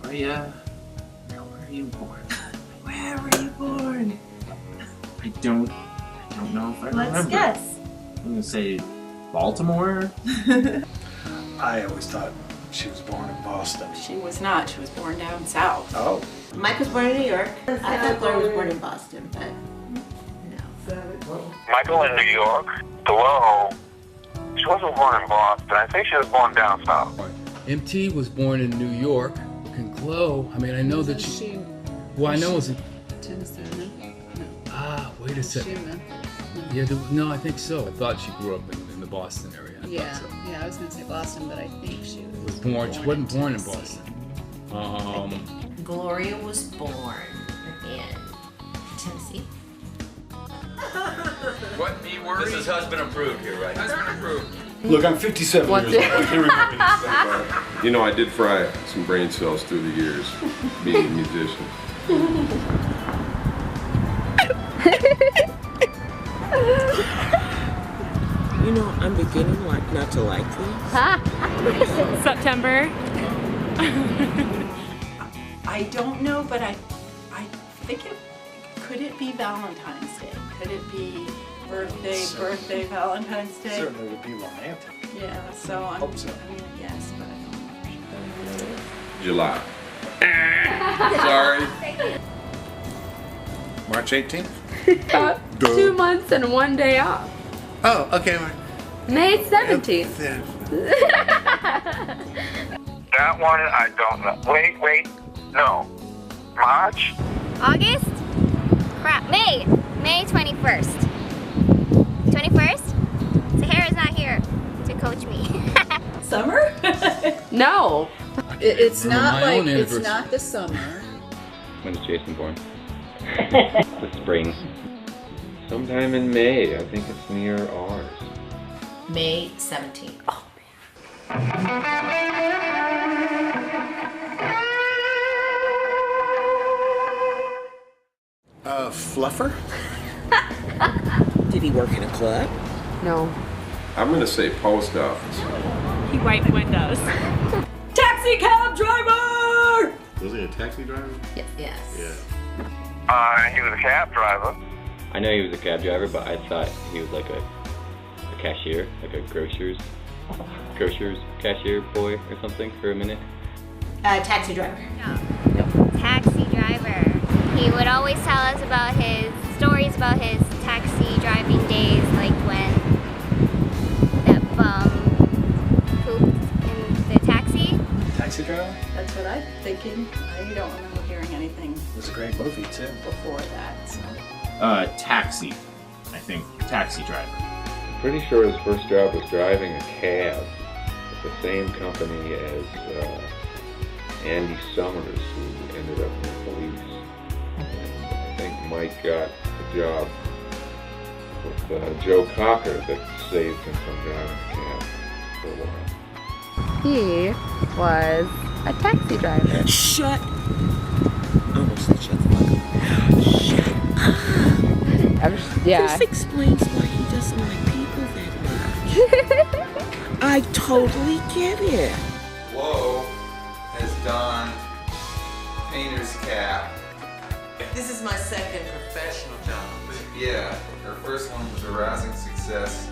S18: Gloria, where were you born? Where were you born? I don't know if I remember.
S10: Let's guess.
S18: I'm gonna say Baltimore.
S21: I always thought she was born in Boston.
S26: She was not. She was born down south.
S21: Oh.
S6: Mike was born in New York. I thought Gloria was born in Boston, but
S1: Michael in New York. Glo, she wasn't born in Boston. I think she was born down south.
S23: MT was born in New York, and Glo, I mean, I know that she. Well, I know it was. Ah, wait a second. Yeah, no, I think so. I thought she grew up in the Boston area.
S13: Yeah, yeah, I was gonna say Boston, but I think she was
S23: Born. She wasn't born in Boston.
S6: Gloria was born in Tennessee.
S25: What? This is husband approved here, right? Husband approved.
S21: Look, I'm 57 years old. I can't remember this stuff.
S14: You know, I did fry some brain cells through the years, being a musician.
S5: You know, I'm beginning not to like this.
S11: September.
S26: I don't know, but I think could it be Valentine's Day? Could it be birthday, Valentine's Day?
S21: Certainly would be romantic.
S26: Yeah, so I'm
S21: Hope so.
S26: I mean, yes, but I don't know.
S14: July. Sorry.
S4: March 18th?
S9: 2 months and 1 day off.
S4: Oh, okay.
S9: May 17th.
S1: That one, I don't know. Wait. No. March?
S3: August? Crap. May 21st. 21st? Sahara's not here to coach me.
S10: Summer?
S9: No.
S13: It's not
S23: my
S13: like
S23: own
S13: it's
S23: anniversary.
S13: not the summer.
S15: When is Jason born? The spring.
S17: Sometime in May. I think it's near ours.
S6: May 17th. Oh,
S4: Fluffer?
S5: Did he work in a club?
S9: No.
S14: I'm gonna say post office.
S11: He wiped windows.
S10: Taxi cab driver!
S4: Was he a taxi driver?
S6: Yes.
S4: Yeah.
S1: He was a cab driver.
S15: I know he was a cab driver, but I thought he was like a cashier, like a grocer's cashier boy or something for a minute.
S6: Taxi driver.
S3: No. Taxi driver. He would always tell us about his stories about his taxi driving days, like when that bum pooped in the taxi.
S21: Taxi driver?
S26: That's what I'm thinking. I don't remember hearing anything
S21: It was a great movie, too.
S26: before that. So.
S18: Taxi. I think taxi driver.
S17: I'm pretty sure his first job was driving a cab at the same company as Andy Summers, who ended up in the police. And I think Mike got a job with Joe Cocker that saved him from driving a cab for a while.
S9: He was a taxi driver.
S5: Shut. Almost shut the fuck up. Shut up.
S9: Yeah.
S5: This explains why he doesn't like people that much. I totally get it.
S2: Glo has donned painter's cap.
S25: This is my second professional job.
S2: Yeah, her first one was a rousing success.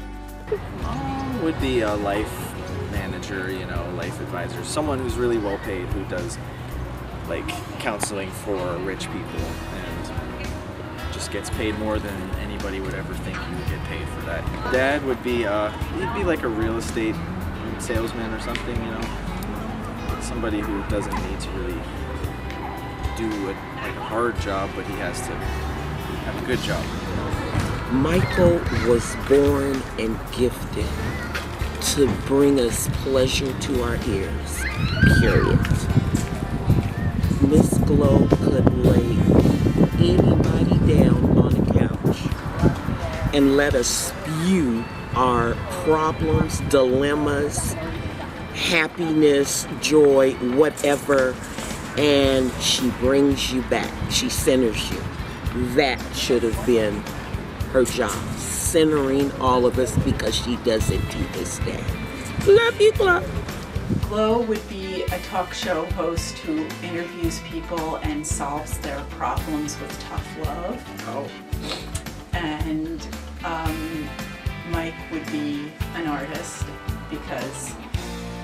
S19: Would be a life manager, life advisor, someone who's really well paid, who does like counseling for rich people and just gets paid more than anybody would ever think you would get paid for that. Dad would be, he'd be like a real estate salesman or something, somebody who doesn't need to really do a hard job, but he has to have a good job.
S5: Michael was born and gifted to bring us pleasure to our ears, period. Miss Glo could lay anybody down on a couch and let us spew our problems, dilemmas, happiness, joy, whatever, and she brings you back. She centers you. That should have been her job, centering all of us, because she does it to this day. Love you, Glo.
S26: Glo would be a talk show host who interviews people and solves their problems with tough love.
S21: Oh.
S26: And Mike would be an artist because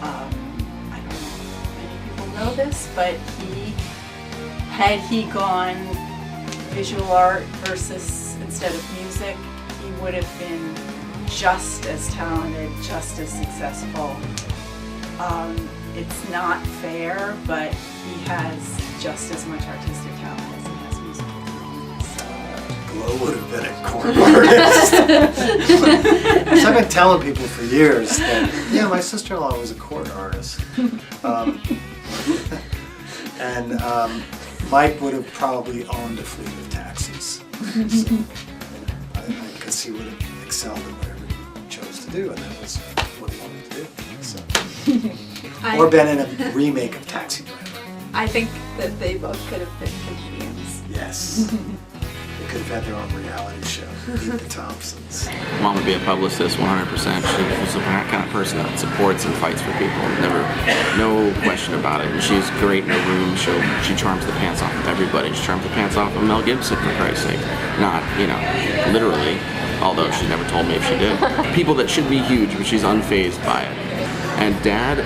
S26: I don't know if many people know this, but had he gone visual art versus instead of music, he would have been just as talented, just as successful. It's not fair, but he has just as much artistic talent as he has musical talent. So
S21: Glo would have been a corn artist. So I've been telling people for years that, yeah, my sister-in-law was a corn artist. And Mike would have probably owned a fleet of taxis. So, because he would have excelled in whatever he chose to do, and that was what he wanted to do. So. Or been in a remake of Taxi Driver.
S26: I think that they both could have been comedians.
S21: Yes. They could have had their own reality show, Meet the Thompsons.
S25: Mom would be a publicist 100%. She was the kind of person that supports and fights for people. Never, no question about it. And she's great in her room. She charms the pants off of everybody. She charms the pants off of Mel Gibson, for Christ's sake. Not, literally, although she never told me if she did. People that should be huge, but she's unfazed by it. And Dad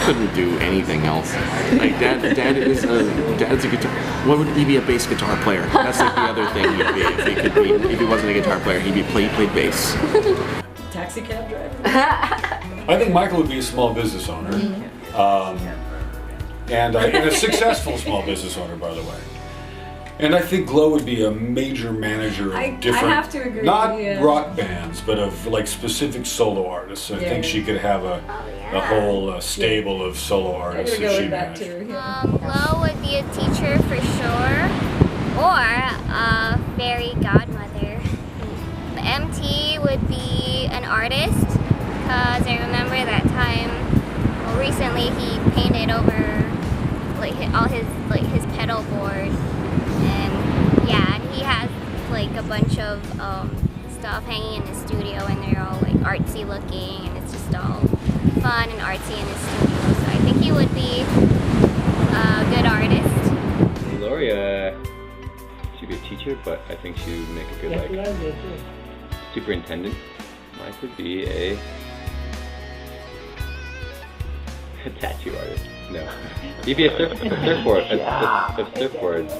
S25: couldn't do anything else. Like Dad's a guitar. What would he be? A bass guitar player? That's like the other thing he'd be. If he wasn't a guitar player, he played bass.
S10: Taxi cab driver.
S7: I think Michael would be a small business owner, and a successful small business owner, by the way. And I think Glo would be a major manager of different,
S10: I have to agree,
S7: not
S10: yeah.
S7: rock bands, but of like specific solo artists. I think she could have a whole stable of solo artists if she managed.
S3: Glo would be a teacher for sure, or a fairy godmother. MT would be an artist, because I remember that time. Well, recently he painted over all his pedal board. And yeah, he has like a bunch of stuff hanging in his studio, and they're all like artsy looking, and it's just all fun and artsy in his studio. So I think he would be a good artist.
S15: Gloria, she'd be a teacher, but I think she would make a good superintendent. Mike would be a tattoo artist. No, he'd be a surfboard. A surfboard.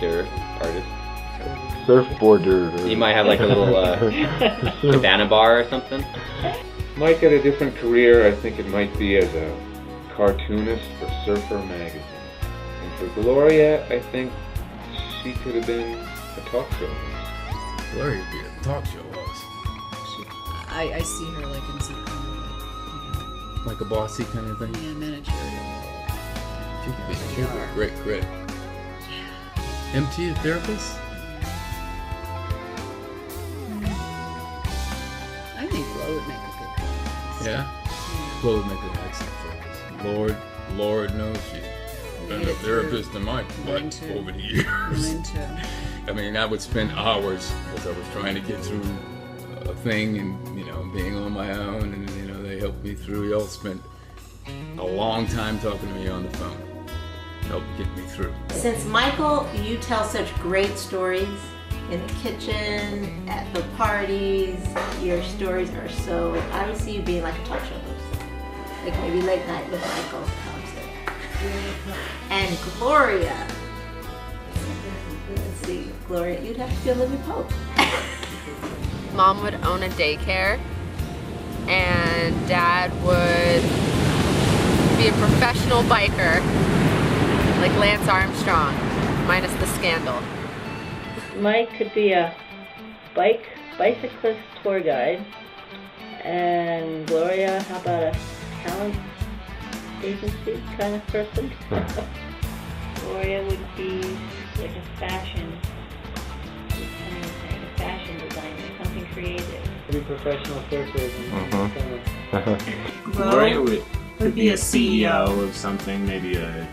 S15: Artist.
S17: Surfboarder.
S15: You might have like a little cabana bar or something.
S17: Mike had a different career. I think it might be as a cartoonist for Surfer magazine. And for Gloria, I think she could have been a talk show host.
S23: Gloria would be a talk show host.
S13: I see her like in some kind of
S23: like a bossy kind of thing.
S13: Yeah, managerial.
S23: She could be a great critic. MT, a therapist?
S13: I think Glo would make a good therapist.
S23: Yeah? Glo would make an excellent therapist. Lord knows she's been a therapist in my life over the years.
S13: Mine too.
S23: I mean, I would spend hours because I was trying to get through a thing and, being on my own, and, they helped me through. Y'all spent a long time talking to me on the phone. Help get me through.
S6: Since Michael, you tell such great stories in the kitchen, at the parties, your stories are so, I would see you being like a talk show host. Like maybe late night with Michael and Gloria. Let's see, Gloria, you'd have to be a living pope.
S9: Mom would own a daycare, and Dad would be a professional biker. Like Lance Armstrong, minus the scandal.
S22: Mike could be a bicyclist tour guide. And Gloria, how about a talent agency kind of person? Gloria would be like a fashion designer, something creative.
S8: Pretty professional person.
S18: Gloria would be a CEO of something, maybe a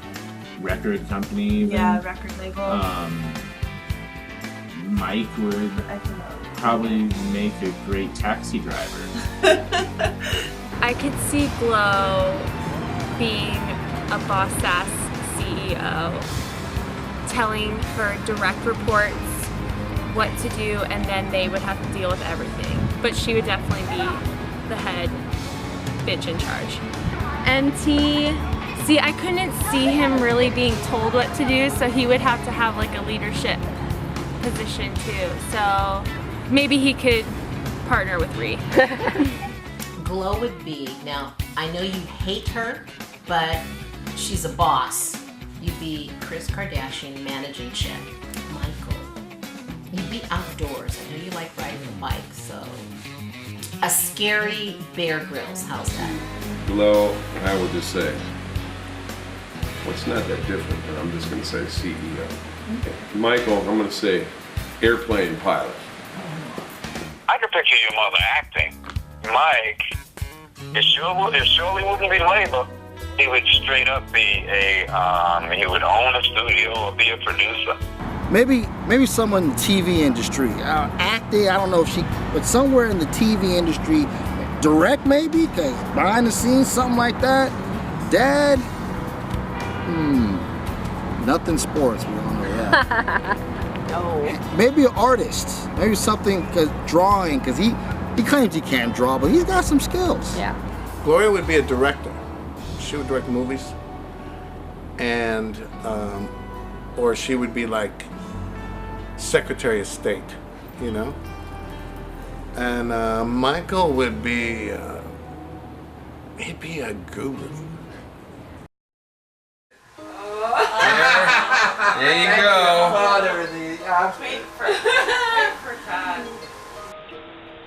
S18: record company. Even.
S11: Yeah, record label.
S18: Mike would probably make a great taxi driver.
S11: I could see Glo being a boss-ass CEO, telling her direct reports what to do, and then they would have to deal with everything. But she would definitely be the head bitch in charge. MT, see, I couldn't see him really being told what to do, so he would have to have like a leadership position too. So maybe he could partner with Ree.
S12: Glo would be, now I know you hate her, but she's a boss. You'd be Kris Kardashian managing chick. Michael, you'd be outdoors. I know you like riding a bike, so a scary Bear Grylls. How's that?
S14: Glo, I would just say, well, it's not that different, but I'm just going to say CEO. Michael, I'm going to say airplane pilot.
S1: I can picture your mother acting. Mike, it surely wouldn't be labor. He would straight up be he would own a studio or be a producer.
S16: Maybe someone in the TV industry, acting, I don't know if she, but somewhere in the TV industry, direct maybe, because behind the scenes, something like that. Dad, nothing sports, we all know that.
S22: No.
S16: Maybe an artist, maybe something, cause drawing, because he claims he can't draw, but he's got some skills.
S22: Yeah.
S4: Gloria would be a director. She would direct movies, and or she would be like Secretary of State, you know. And Michael would be he'd be a guru.
S2: There you go.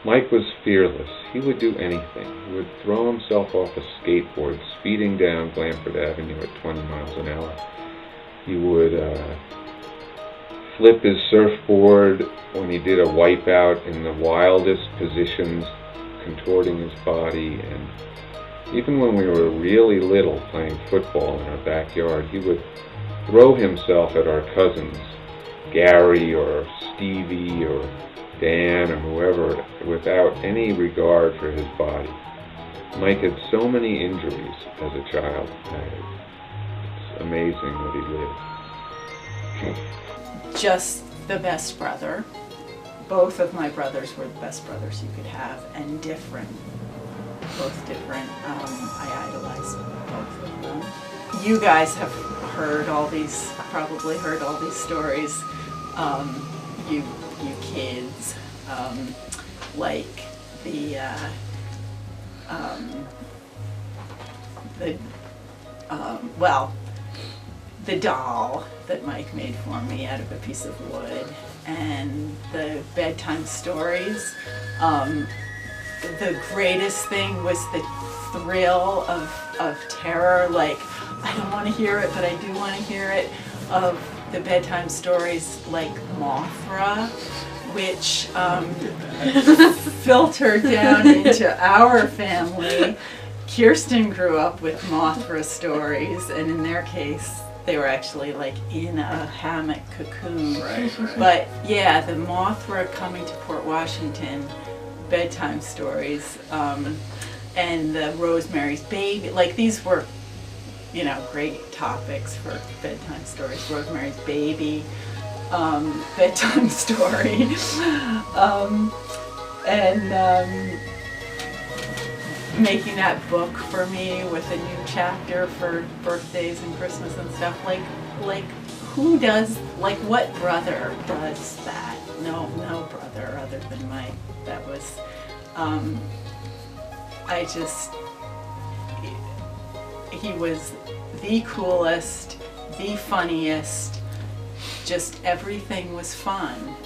S17: Mike was fearless. He would do anything. He would throw himself off a skateboard, speeding down Glamford Avenue at 20 miles an hour. He would flip his surfboard when he did a wipeout in the wildest positions, contorting his body. And even when we were really little, playing football in our backyard, he would throw himself at our cousins, Gary or Stevie or Dan or whoever, without any regard for his body. Mike had so many injuries as a child. It's amazing that he lived.
S26: Just the best brother. Both of my brothers were the best brothers you could have, and different. Both different. I idolized both of them. You guys have heard all these, probably heard all these stories. You kids, like the doll that Mike made for me out of a piece of wood, and the bedtime stories. The greatest thing was the thrill of terror, like, I don't want to hear it, but I do want to hear it, of the bedtime stories like Mothra, which filtered down into our family. Kirsten grew up with Mothra stories, and in their case, they were actually like in a hammock cocoon.
S2: Right.
S26: But yeah, the Mothra coming to Port Washington bedtime stories, and the Rosemary's Baby, like these were, you know, great topics for bedtime stories. Rosemary's Baby, bedtime story, and making that book for me with a new chapter for birthdays and Christmas and stuff. Like who does, like what brother does that? No brother other than Mike. That was, he was the coolest, the funniest, just everything was fun.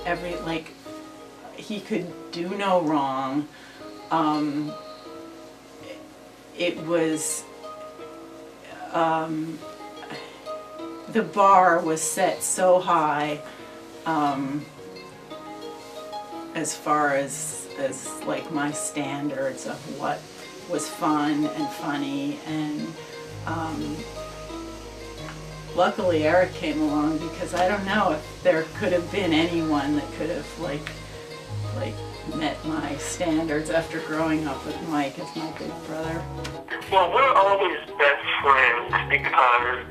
S26: he could do no wrong. It was, the bar was set so high as far as like my standards of what was fun and funny, and luckily Eric came along, because I don't know if there could have been anyone that could have like met my standards after growing up with Mike as my big brother.
S1: Well, we're always best friends because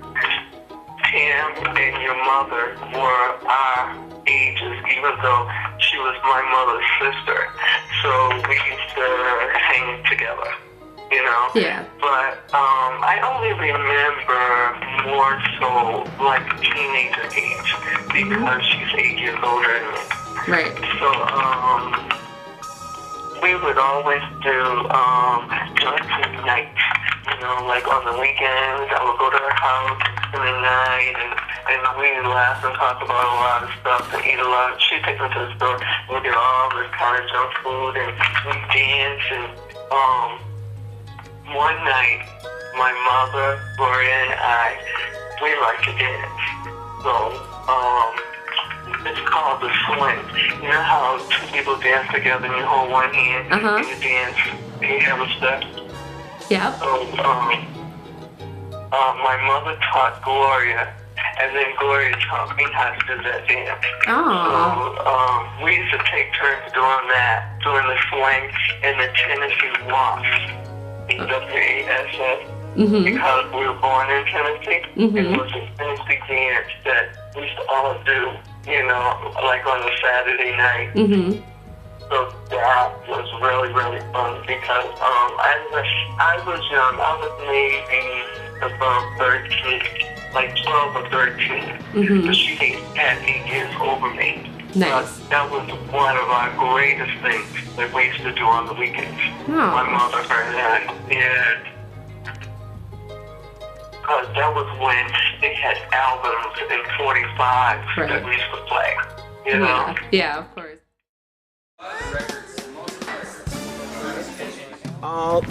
S1: Tim and your mother were our ages, even though she was my mother's sister. So we used to hang together, you know?
S9: Yeah.
S1: But I only remember more so like teenager age, because she's 8 years older than me.
S9: Right.
S1: So we would always do dancing nights, you know, like on the weekends. I would go to her house in the night, and we'd laugh and talk about a lot of stuff and eat a lot. She'd take me to the store, and we'd get all this kind of junk food, and we'd dance. And one night, my mother, Gloria, and I, we liked to dance. So it's called the swing. You know how two people dance together and you hold one hand and you dance and you have a step?
S9: Yep.
S1: So my mother taught Gloria, and then Gloria taught me how to do that dance.
S9: Oh.
S1: So we used to take turns doing that, doing the swing and the Tennessee Waltz, WASS, because we were born in Tennessee. It was a Tennessee dance that we used to all do, you know, like on a Saturday night. So that was really, really fun, because I was young. I was maybe about 13, like 12 or 13. So she had 8 years over me.
S9: Nice.
S1: That was one of our greatest things that we used to do on the weekends. My mother, her and I. Yeah. Because that was when they had albums in 45 that we used to play, you know?
S9: Yeah, of course.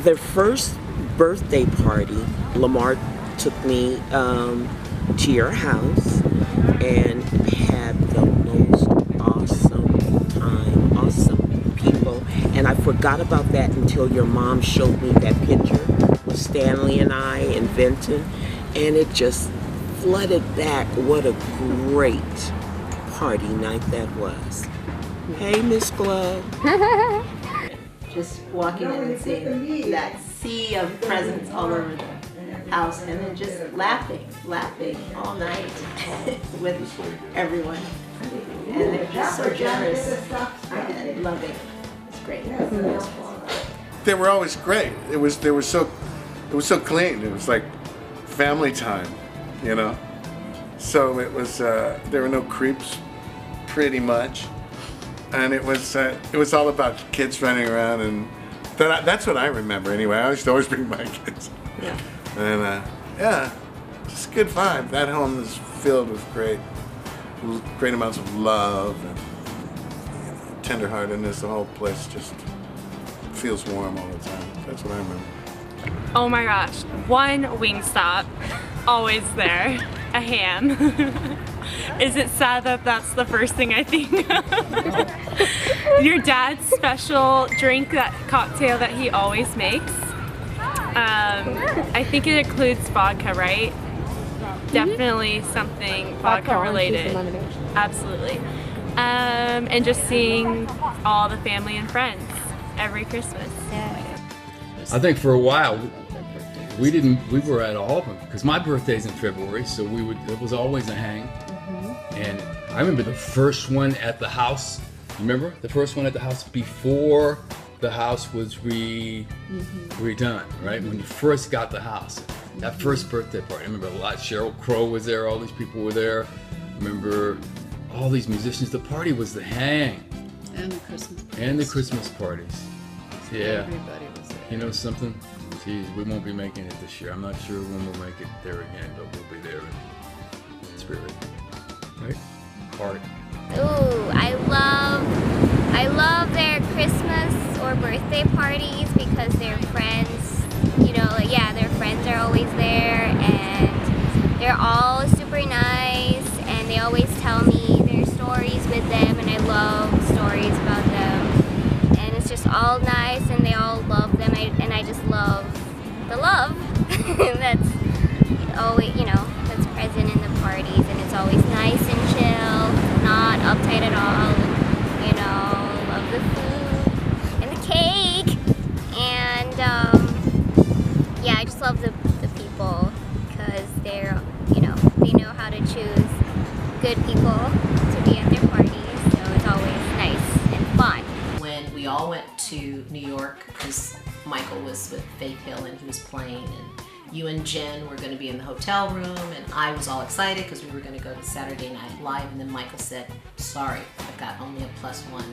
S5: The first birthday party, Lamar took me to your house and had the most awesome time, awesome people. And I forgot about that until your mom showed me that picture with Stanley and I and Vinton, and it just flooded back. What a great party night that was. Hey, Miss Glo.
S6: Just walking in and seeing that sea of presents all over the house, and then just laughing all night with everyone. And they're just so generous and loving. It's great.
S4: They were always great. It was so clean. It was like family time, you know. So it was there were no creeps, pretty much. And it was all about kids running around, and that's what I remember anyway. I used to always bring my kids.
S9: Yeah.
S4: And yeah, just a good vibe. That home is filled with great amounts of love and, you know, tenderheartedness. The whole place just feels warm all the time. That's what I remember.
S11: Oh my gosh, one Wingstop, always there, a ham. Is it sad that that's the first thing I think of? Your dad's special drink, that cocktail that he always makes. I think it includes vodka, right? Definitely something vodka related. Absolutely. And just seeing all the family and friends every Christmas.
S23: I think for a while we were at all of them, because my birthday's in February, so it was always a hang. And I remember the first one at the house. Remember the first one at the house before the house was redone, right? When you first got the house, that first birthday party. I remember a lot. Sheryl Crow was there. All these people were there. I remember all these musicians. The party was the hang.
S13: And the Christmas parties.
S23: And the Christmas parties. Yeah.
S13: Everybody was there.
S23: You know something? Geez, we won't be making it this year. I'm not sure when we'll make it there again, but we'll be there in spirit. Right? Heart.
S3: Ooh, I love birthday parties because their friends, you know, like, yeah, their friends are always there, and they're all super nice, and they always tell me their stories with them, and I love stories about them, and it's just all nice, and they all love them, and I just love the love that's always, you know, that's present in the parties, and it's always nice and chill, not uptight at all, you know, love the food and the cake, and yeah, I just love the people, because they're, you know, they know how to choose good people to be at their parties, so it's always nice and fun.
S12: When we all went to New York, because Michael was with Faith Hill and he was playing, and you and Jen were going to be in the hotel room, and I was all excited because we were going to go to Saturday Night Live, and then Michael said, sorry, I've got only a +1.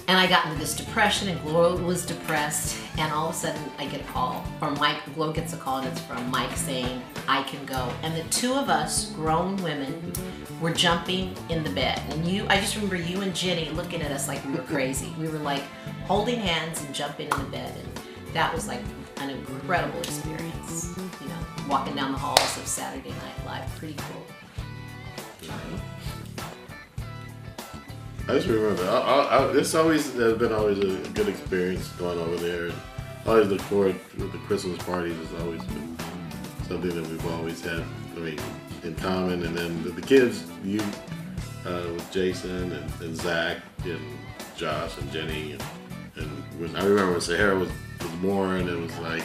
S12: And I got into this depression, and Glo was depressed, and all of a sudden I get a call, or Glo gets a call, and it's from Mike saying, I can go. And the two of us, grown women, were jumping in the bed. And I just remember you and Jenny looking at us like we were crazy. We were like holding hands and jumping in the bed, and that was like an incredible experience. You know, walking down the halls of Saturday Night Live, pretty cool.
S4: I just remember, it's always been always a good experience going over there. I always look forward with the Christmas parties. It's always been something that we've always had, I mean, in common. And then the kids, you with Jason and Zach and Josh and Jenny, and when I remember when Sahara was born, it was like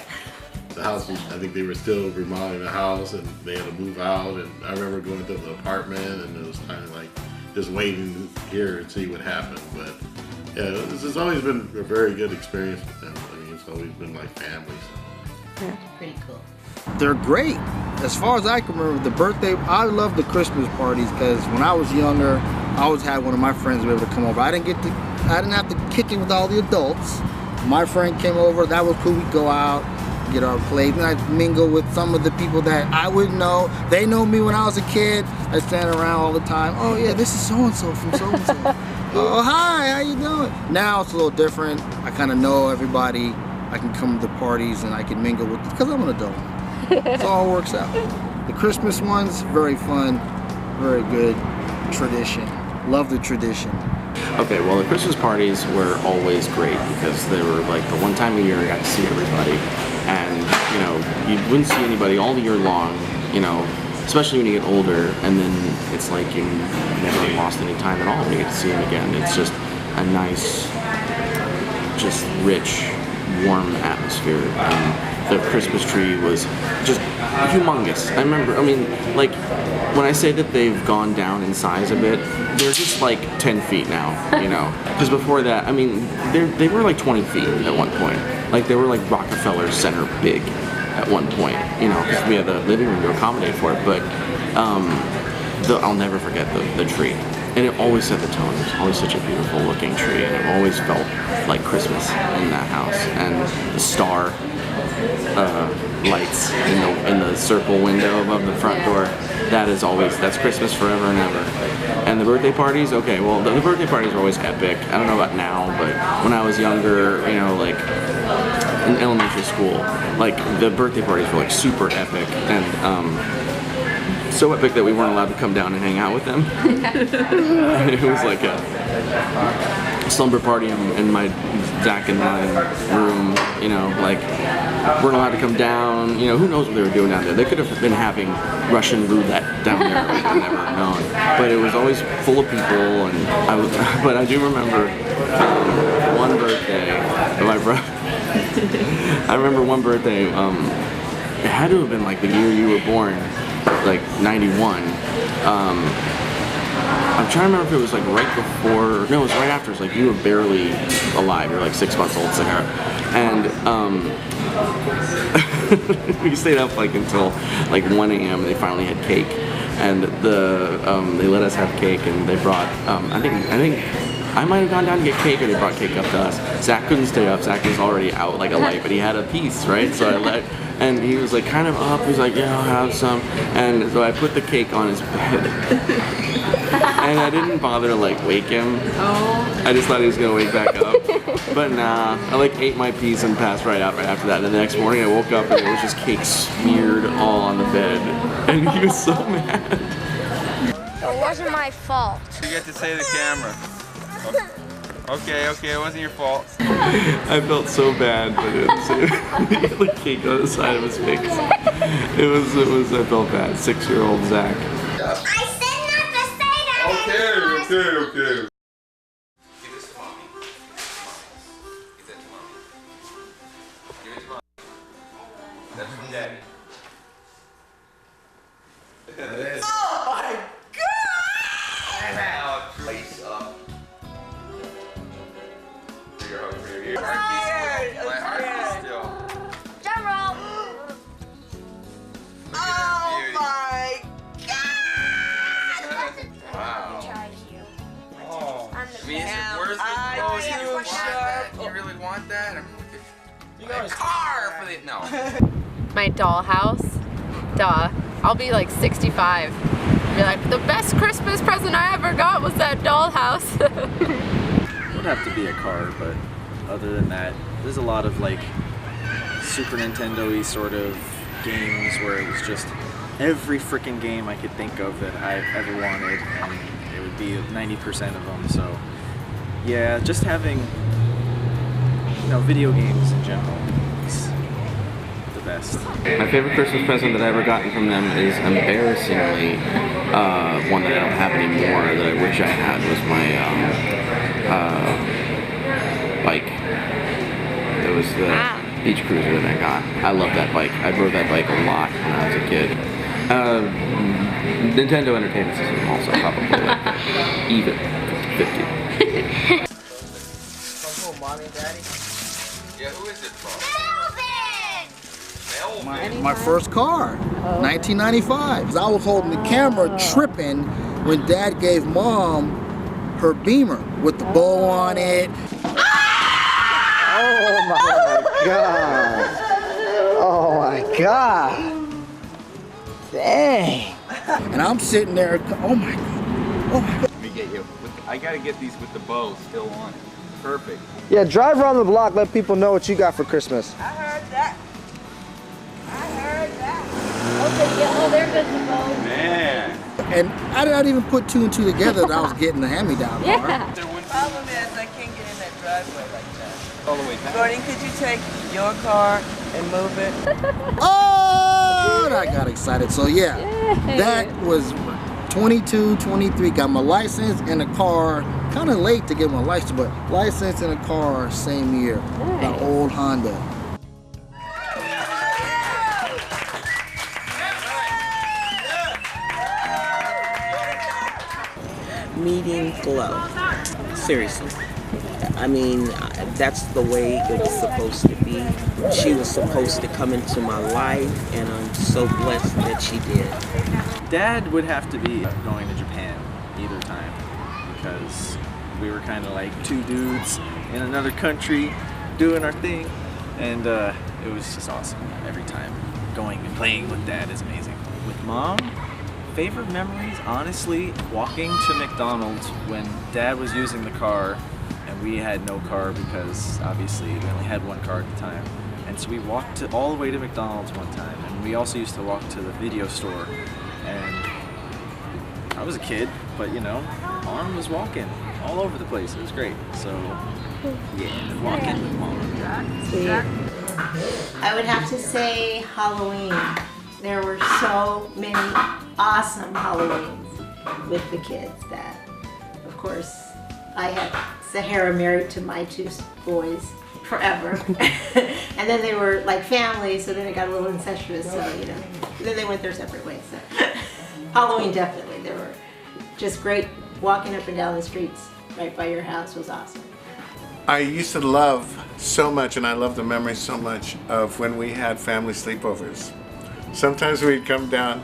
S4: the house was, I think they were still remodeling the house, and they had to move out. And I remember going to the apartment, and it was kind of like just waiting here and see what happened. But yeah, this has always been a very good experience with them. I mean, it's always been like family. So.
S12: Yeah. Pretty cool.
S16: They're great. As far as I can remember, the birthday, I love the Christmas parties, because when I was younger, I always had one of my friends be able to come over. I didn't have to kick it with all the adults. My friend came over, that was cool. We'd go out, get our plates, and I'd mingle with some of the people that I wouldn't know. They know me when I was a kid. I stand around all the time. Oh yeah, this is so-and-so from so-and-so. Oh, hi, how you doing? Now it's a little different. I kind of know everybody. I can come to the parties and I can mingle with, because I'm an adult. It all works out. The Christmas ones, very fun, very good tradition. Love the tradition.
S10: Okay, well, the Christmas parties were always great because they were like the one time a year I got to see everybody, and you know, you wouldn't see anybody all year long, you know, especially when you get older, and then it's like you never lost any time at all when you get to see them again. It's just a nice, just rich, warm atmosphere. The Christmas tree was just humongous. I remember, I mean, like, when I say that they've gone down in size a bit, they're just like 10 feet now, you know? Because before that, I mean, they were like 20 feet at one point. Like, they were like Rockefeller Center big at one point, you know, because we had the living room to accommodate for it. But I'll never forget the tree. And it always set the tone. It was always such a beautiful looking tree, and it always felt like Christmas in that house. And the star lights in the circle window above the front door, that's Christmas forever and ever. And the birthday parties, okay, well, the birthday parties were always epic. I don't know about now, but when I was younger, you know, like in elementary school, like the birthday parties were like super epic, and so epic that we weren't allowed to come down and hang out with them. It was like a slumber party in my Zach and my room, you know, like weren't allowed to come down. You know, who knows what they were doing down there? They could have been having Russian roulette down there. We've never known. But it was always full of people, and but I do remember one birthday, my brother. I remember one birthday. It had to have been like the year you were born. Like 91. I'm trying to remember if it was like right before, no, it was right after. It was like you were barely alive. You were like 6 months old, Sahara. And we stayed up like until like 1 a.m. and they finally had cake. And they let us have cake, and they brought, I think I might have gone down to get cake, or they brought cake up to us. Zach couldn't stay up. Zach was already out like a light, but he had a piece, right? So I let, and he was like kind of up. He was like, yeah, I'll have some. And so I put the cake on his bed. And I didn't bother to like wake him. Oh. I just thought he was gonna wake back up. But nah, I like ate my piece and passed right out right after that. And the next morning I woke up and it was just cake smeared all on the bed. And he was so mad.
S3: It wasn't my fault.
S2: You get to say the camera. Okay, it wasn't your fault.
S10: I felt so bad, but he had the cake on the side of his face. It was, I felt bad. 6-year-old Zach.
S3: I said not to say that.
S2: Okay.
S7: Give this to mommy. Give that to mommy. Give it to mommy. That's from daddy.
S2: Oh my God! Now place up. For your hug for your ear. My heart is still.
S3: Drum roll.
S2: Oh
S3: my
S2: Wow.
S3: Charge you.
S2: Oh.
S3: On the
S2: Where's the clothes? You want that? You really want that? I mean, look at a car for the no.
S9: My dollhouse. Duh. I'll be like 65. Be like, the best Christmas present I ever got was that dollhouse.
S19: It would have to be a car, but other than that, there's a lot of like Super Nintendo-y sort of games where it was just every freaking game I could think of that I ever wanted, and it would be 90% of them. So yeah, just having, you know, video games in general is the best.
S10: My favorite Christmas present that I ever gotten from them is embarrassingly one that I don't have anymore that I wish I had was my bike. It was the beach cruiser that I got. I love that bike. I rode that bike a lot when I was a kid. Nintendo Entertainment System also probably like even 50.
S16: From mommy and daddy?
S2: Yeah, who is it from?
S16: My first car, 1995. I was holding the camera tripping when Dad gave Mom her Beamer with the bow on it.
S20: Oh my God. Oh my God. Dang.
S16: And I'm sitting there, oh my God. Oh my God.
S7: Let me get you. I gotta get these with the bow still on it. Perfect.
S20: Yeah, drive around the block, let people know what you got for Christmas.
S6: I heard that.
S3: Okay, yeah, oh, there goes the bow.
S7: Man.
S16: And I didn't even put 2 and 2 together that I was getting the hand-me-down car.
S6: The problem is I can't get in that driveway like that.
S7: All the way down.
S6: Gordon, could you take your car and move it?
S16: Oh, and I got excited. So yeah, that was 22, 23, got my license and a car, kind of late to get my license, but license and a car same year, the old Honda.
S5: Meeting Glo. Seriously. I mean, that's the way it was supposed to be. She was supposed to come into my life, and I'm so blessed that she did.
S19: Dad would have to be going to Japan either time, because we were kind of like 2 dudes in another country doing our thing, and it was just awesome every time. Going and playing with Dad is amazing. With Mom, favorite memories, honestly, walking to McDonald's when Dad was using the car and we had no car because obviously we only had 1 car at the time. And so we walked all the way to McDonald's one time, and we also used to walk to the video store. And I was a kid, but you know, Mom was walking all over the place. It was great. So yeah, walking with Mom.
S6: I would have to say Halloween. There were so many awesome Halloweens with the kids that, of course, I had Sahara married to my 2 boys forever. And then they were like family, so then it got a little incestuous, so you know, then they went their separate ways. So. Halloween, definitely. They were just great. Walking up and down the streets right by your house was awesome.
S4: I used to love so much, and I love the memory so much of when we had family sleepovers. Sometimes we'd come down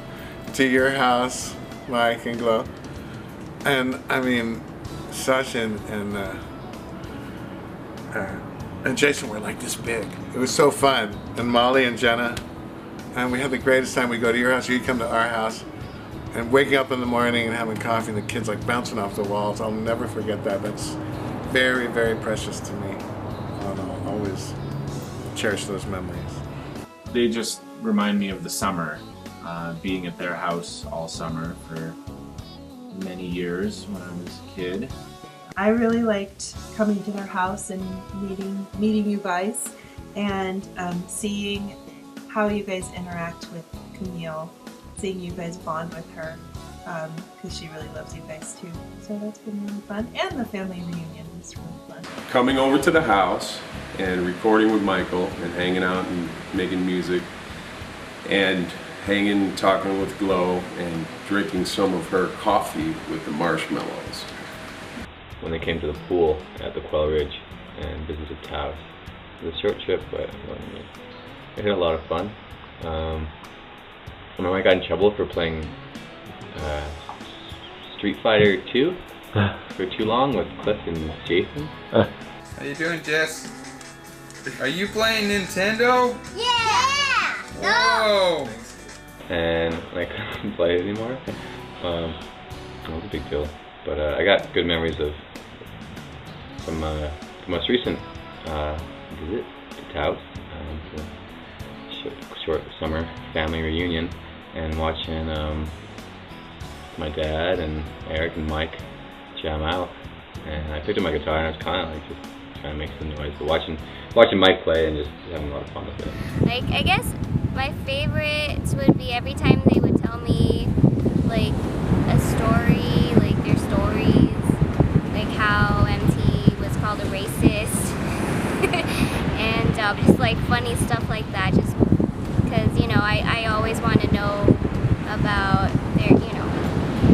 S4: to your house, Mike and Glo, and I mean, Sasha and Jason were like this big. It was so fun. And Molly and Jenna, and we had the greatest time. We'd go to your house, you'd come to our house, and waking up in the morning and having coffee, and the kids like bouncing off the walls. I'll never forget that. That's very, very precious to me. cherish those memories.
S8: They just remind me of the summer, being at their house all summer for many years when I was a kid.
S15: I really liked coming to their house and meeting you guys and seeing how you guys interact with Camille, seeing you guys bond with her because she really loves you guys too. So that's been really fun, and the family reunion was really fun.
S14: Coming over to the house and recording with Michael and hanging out and making music and hanging, talking with Glo and drinking some of her coffee with the marshmallows.
S7: When they came to the pool at the Quail Ridge and visited Taos. It was a short trip, but I had a lot of fun. I remember I got in trouble for playing Street Fighter 2 for too long with Cliff and Jason.
S2: How you doing, Jess? Are you playing Nintendo?
S3: Yeah!
S2: Whoa!
S7: And I couldn't play it anymore. It was a big deal. But I got good memories of from the most recent visit to Taos, short summer family reunion, and watching my dad and Eric and Mike jam out. And I picked up my guitar and I was kind of like just trying to make some noise, but watching Mike play and just having a lot of fun with it.
S3: Like, I guess my favorites would be every time they would tell me like a story, like their stories, like how MT was called a racist, and just like funny stuff like that. Just because I always want to know about their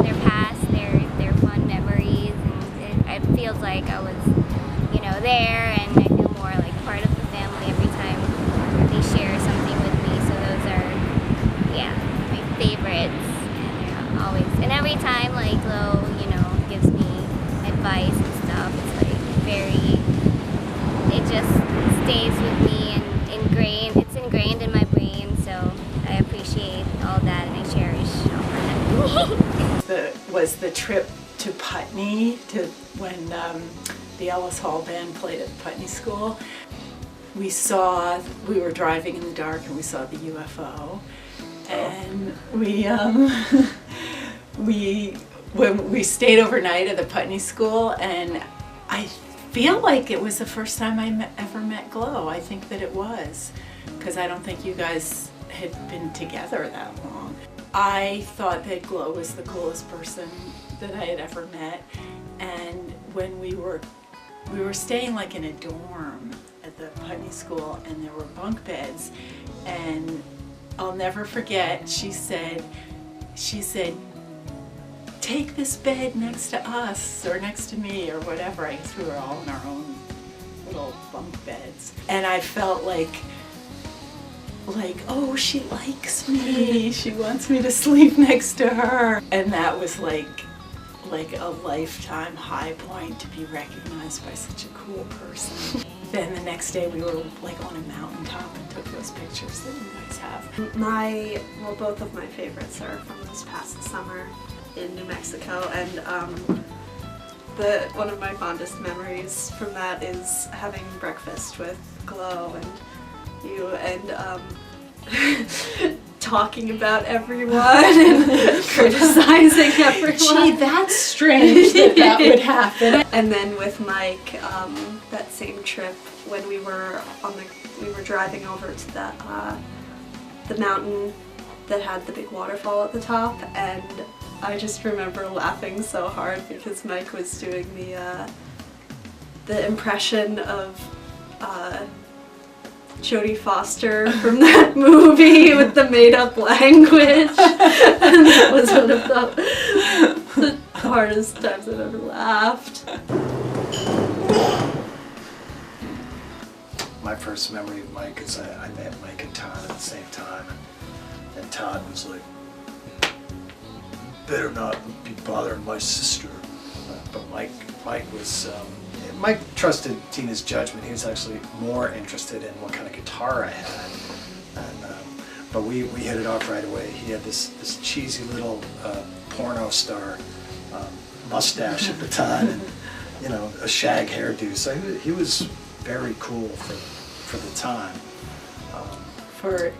S3: their past, their fun memories, and it feels like I was there, and I feel more like part of the family every time they share something with me. So those are my favorites. And every time like Glo, gives me advice and stuff, it's like it just stays with me and it's ingrained in my brain, so I appreciate all that and I cherish all that.
S26: Was the trip to Putney when the Ellis Hall band played at Putney School. We were driving in the dark and we saw the UFO. And we stayed overnight at the Putney School, and I feel like it was the first time I ever met Glo. I think that it was, because I don't think you guys had been together that long. I thought that Glo was the coolest person that I had ever met, and when we were staying like in a dorm at the Putney School, and there were bunk beds, and I'll never forget, she said, take this bed next to us, or next to me, or whatever. I guess we were all in our own little bunk beds. And I felt like, oh, she likes me. She wants me to sleep next to her. And that was like a lifetime high point to be recognized by such a cool person. Then the next day we were like on a mountaintop and took those pictures that you guys have.
S15: Both of my favorites are from this past summer in New Mexico, and one of my fondest memories from that is having breakfast with Glo and you, and talking about everyone and criticizing everyone.
S26: Gee, that's strange that would happen.
S15: And then with Mike, that same trip when we were driving over to the mountain that had the big waterfall at the top, and I just remember laughing so hard because Mike was doing the impression of Jodie Foster from that movie with the made-up language, and that was one of the hardest times I've ever laughed.
S16: My first memory of Mike is I met Mike and Todd at the same time, and Todd was like, better not be bothering my sister. But Mike was, Mike trusted Tina's judgment. He was actually more interested in what kind of guitar I had. And, but we hit it off right away. He had this cheesy little porno star mustache at the time, and a shag hairdo. So he was very cool for the time.
S26: for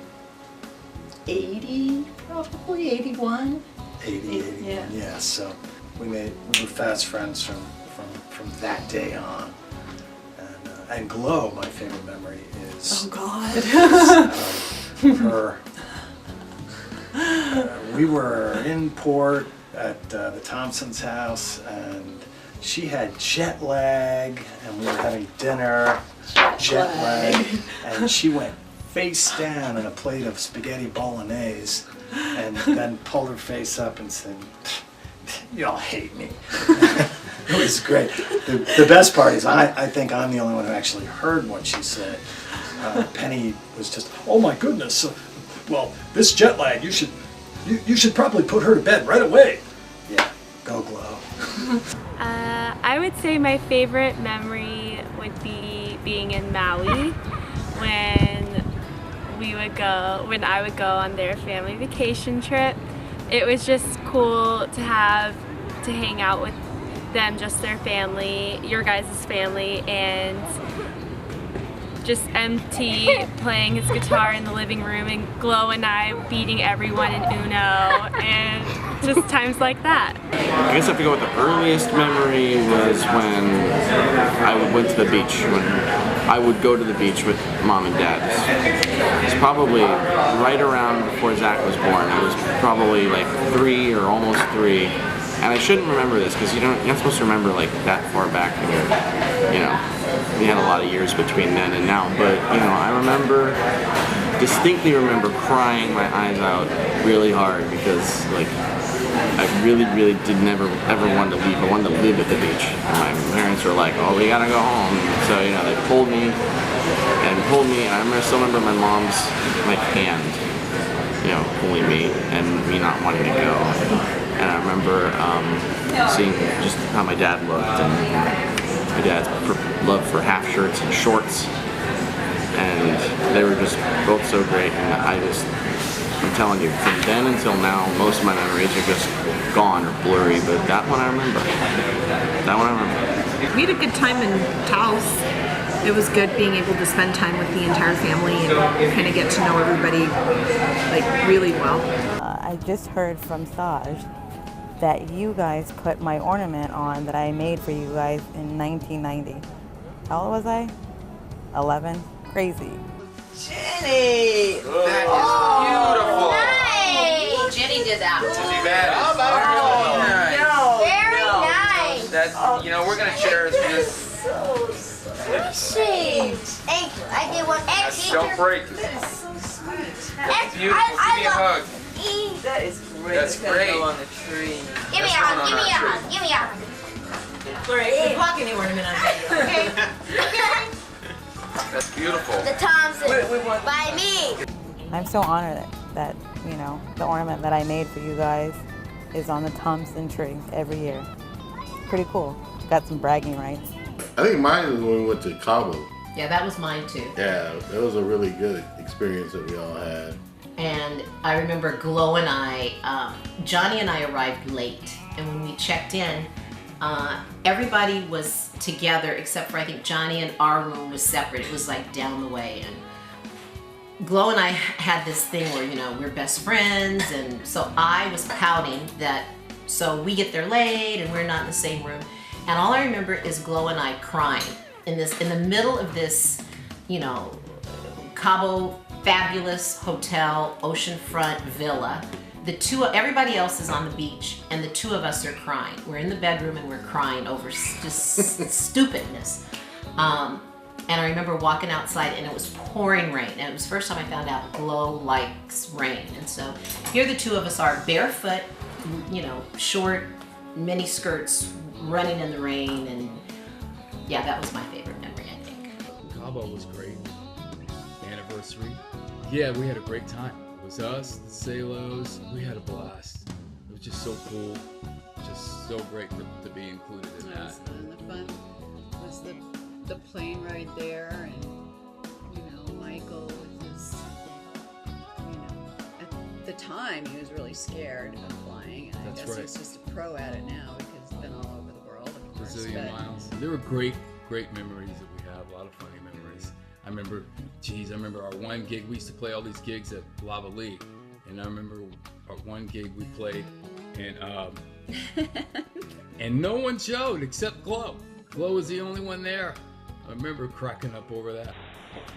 S26: 80, probably 81.
S17: 80, 81, yeah. So we were fast friends from that day on. And Glo, my favorite memory is.
S26: Oh God.
S17: We were in port at the Thompson's house, and she had jet lag, and we were having dinner, jet lag, and she went face down in a plate of spaghetti bolognese, and then pulled her face up and said, "Y'all hate me." It was great. The best part is I think I'm the only one who actually heard what she said. Penny was just, "Oh my goodness, well, this jet lag, you should probably put her to bed right away." Yeah, go Glo.
S11: I would say my favorite memory would be being in Maui when I would go on their family vacation trip. It was just cool to hang out with them, just their family, your guys' family, and just MT playing his guitar in the living room and Glo and I beating everyone in Uno, and just times like that.
S10: I guess I have to go with the earliest memory was when I went to the beach, when I would go to the beach with Mom and Dad. It's probably right around before Zach was born. I was probably like 3 or almost 3. And I shouldn't remember this because you're not supposed to remember like that far back when we had a lot of years between then and now. But I distinctly remember crying my eyes out really hard because like I really did never ever want to leave. I wanted to live at the beach. And my parents were like, "Oh, we gotta go home." So they pulled me. And I still remember my mom's hand, pulling me and me not wanting to go. And I remember seeing just how my dad looked and my dad's love for half shirts and shorts, and they were just both so great. And I'm telling you, from then until now, most of my memories are just gone or blurry, but that one I remember.
S18: We had a good time in Taos. It was good being able to spend time with the entire family and kind of get to know everybody like really well.
S21: I just heard from Saj that you guys put my ornament on that I made for you guys in 1990. How old was I? 11? Crazy.
S12: Jenny!
S2: That is beautiful.
S12: Nice! Jenny did that.
S2: Very nice. That's, we're gonna cherish this.
S22: Sweet. Thank you. I did one extra.
S2: Don't break.
S22: That is so sweet.
S2: That's beautiful. Give me a hug.
S22: That is great.
S2: That's great.
S22: Go on the tree. Give me a hug. Give me a hug. Give me a hug.
S12: Gloria, you pocket the ornament on video.
S22: Okay.
S2: That's beautiful.
S22: The Thompson by me.
S21: I'm so honored that the ornament that I made for you guys is on the Thompson tree every year. Pretty cool. Got some bragging rights.
S4: I think mine is when we went to Cabo.
S12: Yeah, that was mine too.
S4: Yeah, it was a really good experience that we all had.
S12: And I remember Glo and I, Johnny and I arrived late, and when we checked in, everybody was together except for I think Johnny, and our room was separate. It was like down the way, and Glo and I had this thing where we're best friends, and so I was pouting that so we get there late and we're not in the same room, and all I remember is Glo and I crying in the middle of this Cabo fabulous hotel oceanfront villa. Everybody else is on the beach, and the two of us are crying. We're in the bedroom and we're crying over just stupidness. And I remember walking outside and it was pouring rain, and it was the first time I found out Glo likes rain. And so here the two of us are barefoot, short mini skirts running in the rain, and yeah, that was my favorite memory, I think.
S23: Cabo was great. Anniversary. Yeah, we had a great time. It was us, the Salos, we had a blast. It was just so cool, just so great to be included in that.
S13: And the fun was the plane ride there, and Michael with his, at the time he was really scared of flying, and I guess he's just a pro at it now because he's been all over the world, of course.
S23: Brazilian miles. There were great memories that we have, a lot of funny memories. I remember our one gig, we used to play all these gigs at Lava Lee, and I remember our one gig we played, and no one showed except Glo. Glo was the only one there. I remember cracking up over that.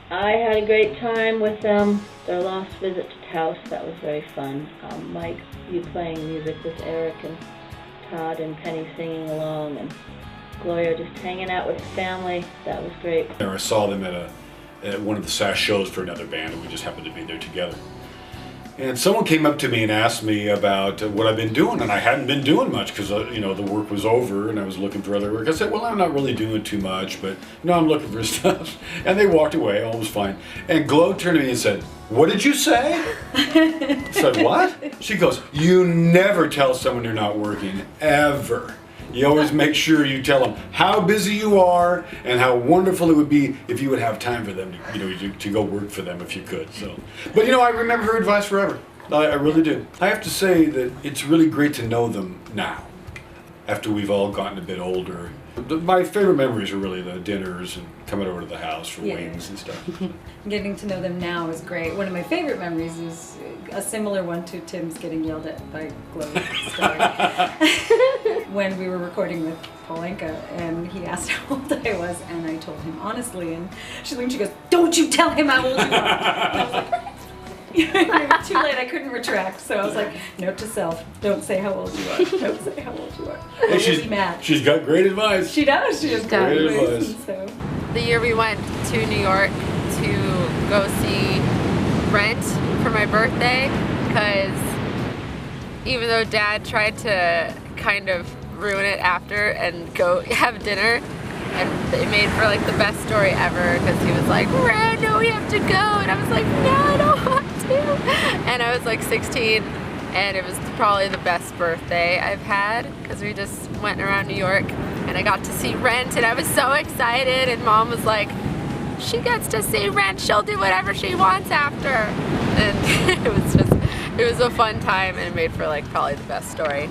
S1: I had a great time with them. Their last visit to Taos, that was very fun. Mike, you playing music with Eric and Todd and Penny singing along, and Gloria just hanging out with the family. That was great.
S5: I saw them at one of the SAS shows for another band, and we just happened to be there together. And someone came up to me and asked me about what I've been doing, and I hadn't been doing much because you know, the work was over and I was looking for other work. I said, well, I'm not really doing too much, but you know, I'm looking for stuff. And they walked away, all was fine. And Glo turned to me and said, what did you say? I said, what? She goes, you never tell someone you're not working, ever. You always make sure you tell them how busy you are and how wonderful it would be if you would have time for them to, you know, to go work for them if you could. So, but you know, I remember her advice forever. I really do. I have to say that it's really great to know them now, after we've all gotten a bit older. My favorite memories are really the dinners and coming over to the house for wings and stuff.
S9: Getting to know them now is great. One of my favorite memories is a similar one to Tim's getting yelled at by Glo story. When we were recording with Polenka, and he asked how old I was, and I told him honestly, and she goes, don't you tell him how old you are. And I was like, too late, I couldn't retract, so I was like, note to self, don't say how old you are. Don't say how old you are.
S5: Hey, she's got great advice.
S9: She does, she has great advice. So.
S20: The year we went to New York to go see Rent for my birthday, because even though Dad tried to kind of ruin it after and go have dinner, and it made for like the best story ever, because he was like, no, we have to go, and I was like, no, I don't want to. And I was like 16, and it was probably the best birthday I've had, because we just went around New York and I got to see Rent, and I was so excited, and Mom was like, she gets to see Rent, she'll do whatever she wants after. And it was a fun time, and it made for like probably the best story.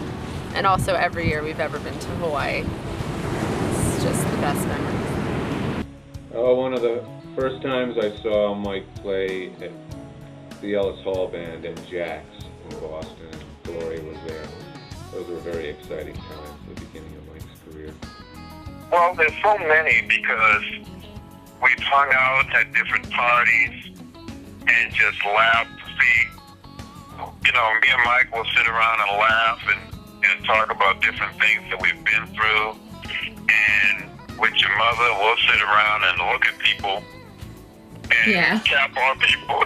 S20: And also every year we've ever been to Hawaii. It's just the best memories.
S24: Oh, one of the first times I saw Mike play at the Ellis Hall Band and Jack's in Boston, and Gloria was there. Those were very exciting times at the beginning of Mike's career.
S25: Well, there's so many, because we've hung out at different parties and just laughed to see, you know, me and Mike will sit around and laugh and talk about different things that we've been through. And with your mother, we'll sit around and look at people and cap on people.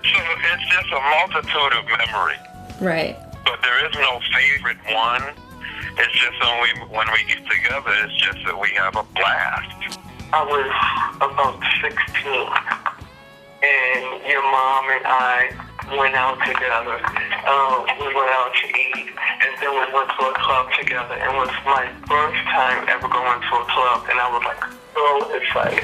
S25: So it's just a multitude of memory.
S9: Right.
S25: But there is no favorite one. It's just when we get together, it's just that we have a blast.
S27: I was about 16, and your mom and I went out together. We went out to eat, and then we went to a club together. And it was my first time ever going to a club, and I was like so excited.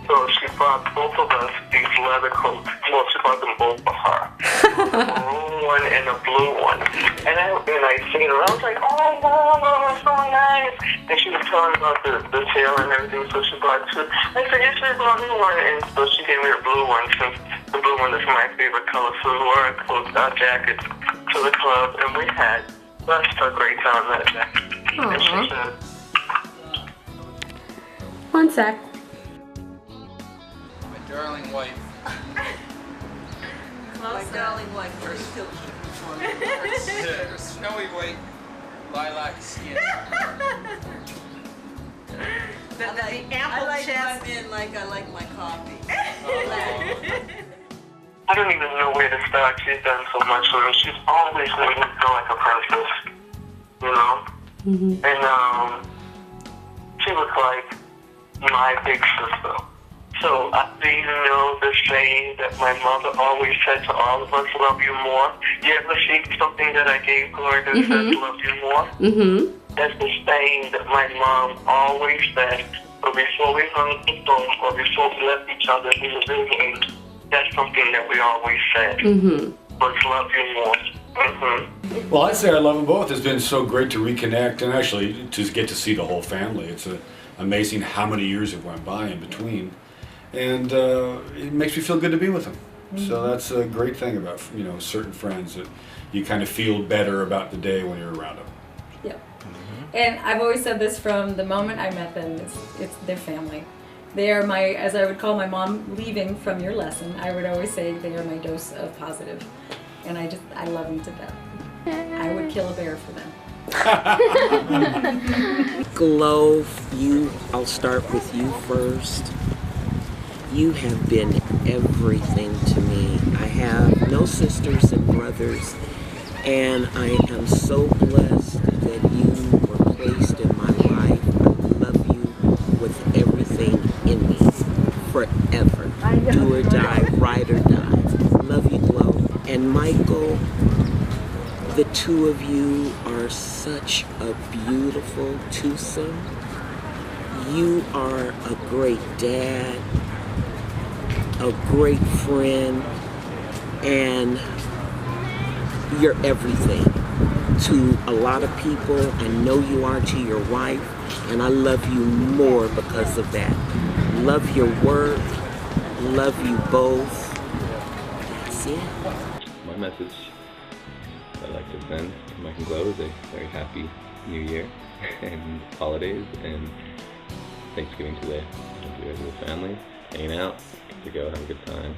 S27: So she brought both of us these leather coats. Well, she brought them both for her. A maroon one and a blue one. And I seen her. I was like, oh, Mom, that's so nice. And she was telling about the tail and everything, so she brought two. I said, you should brought me one. And so she gave me a blue one, since the blue one is my favorite color. So we wore our jackets to the club, and we had such a great time that day. And she said,
S9: one sec.
S2: My darling wife.
S28: My darling wife, you're still keeping for me.
S2: Her snowy white lilac skin.
S28: I like my men like I like my coffee.
S27: I don't even know where to start. She's done so much for me. She's always made me feel like a princess, you know? And she was like my big sister. So do you know the saying that my mother always said to all of us, love you more? You ever see something that I gave Gloria that says love you more? That's the saying that my mom always said, but before we hung up the phone or before we left each other in the building, that's something that we always said. Was love you more.
S5: Well, I'd say I love them both. It's been so great to reconnect and actually to get to see the whole family. It's amazing how many years have went by in between, and it makes me feel good to be with them. So that's a great thing about, you know, certain friends, that you kind of feel better about the day when you're around them.
S9: Yep. And I've always said this from the moment I met them, it's their family. They are my, as I would call my mom leaving from your lesson, I would always say they are my dose of positive. And I love them to death. I would kill a bear for them.
S3: Glo, I'll start with you first. You have been everything to me. I have no sisters and brothers, and I am so blessed that you were placed in my life. I love you with everything in me, forever. Do or die, ride or die. Love you, Glo. And Michael, the two of you are such a beautiful twosome. You are a great dad, a great friend, and you're everything to a lot of people. I know you are to your wife, and I love you more because of that. Love your work, love you both. That's it.
S6: My message I'd like to send to Mike and Glo is a very happy New Year and holidays and Thanksgiving today. Hope you guys with family, hanging out, get to go, have a good time.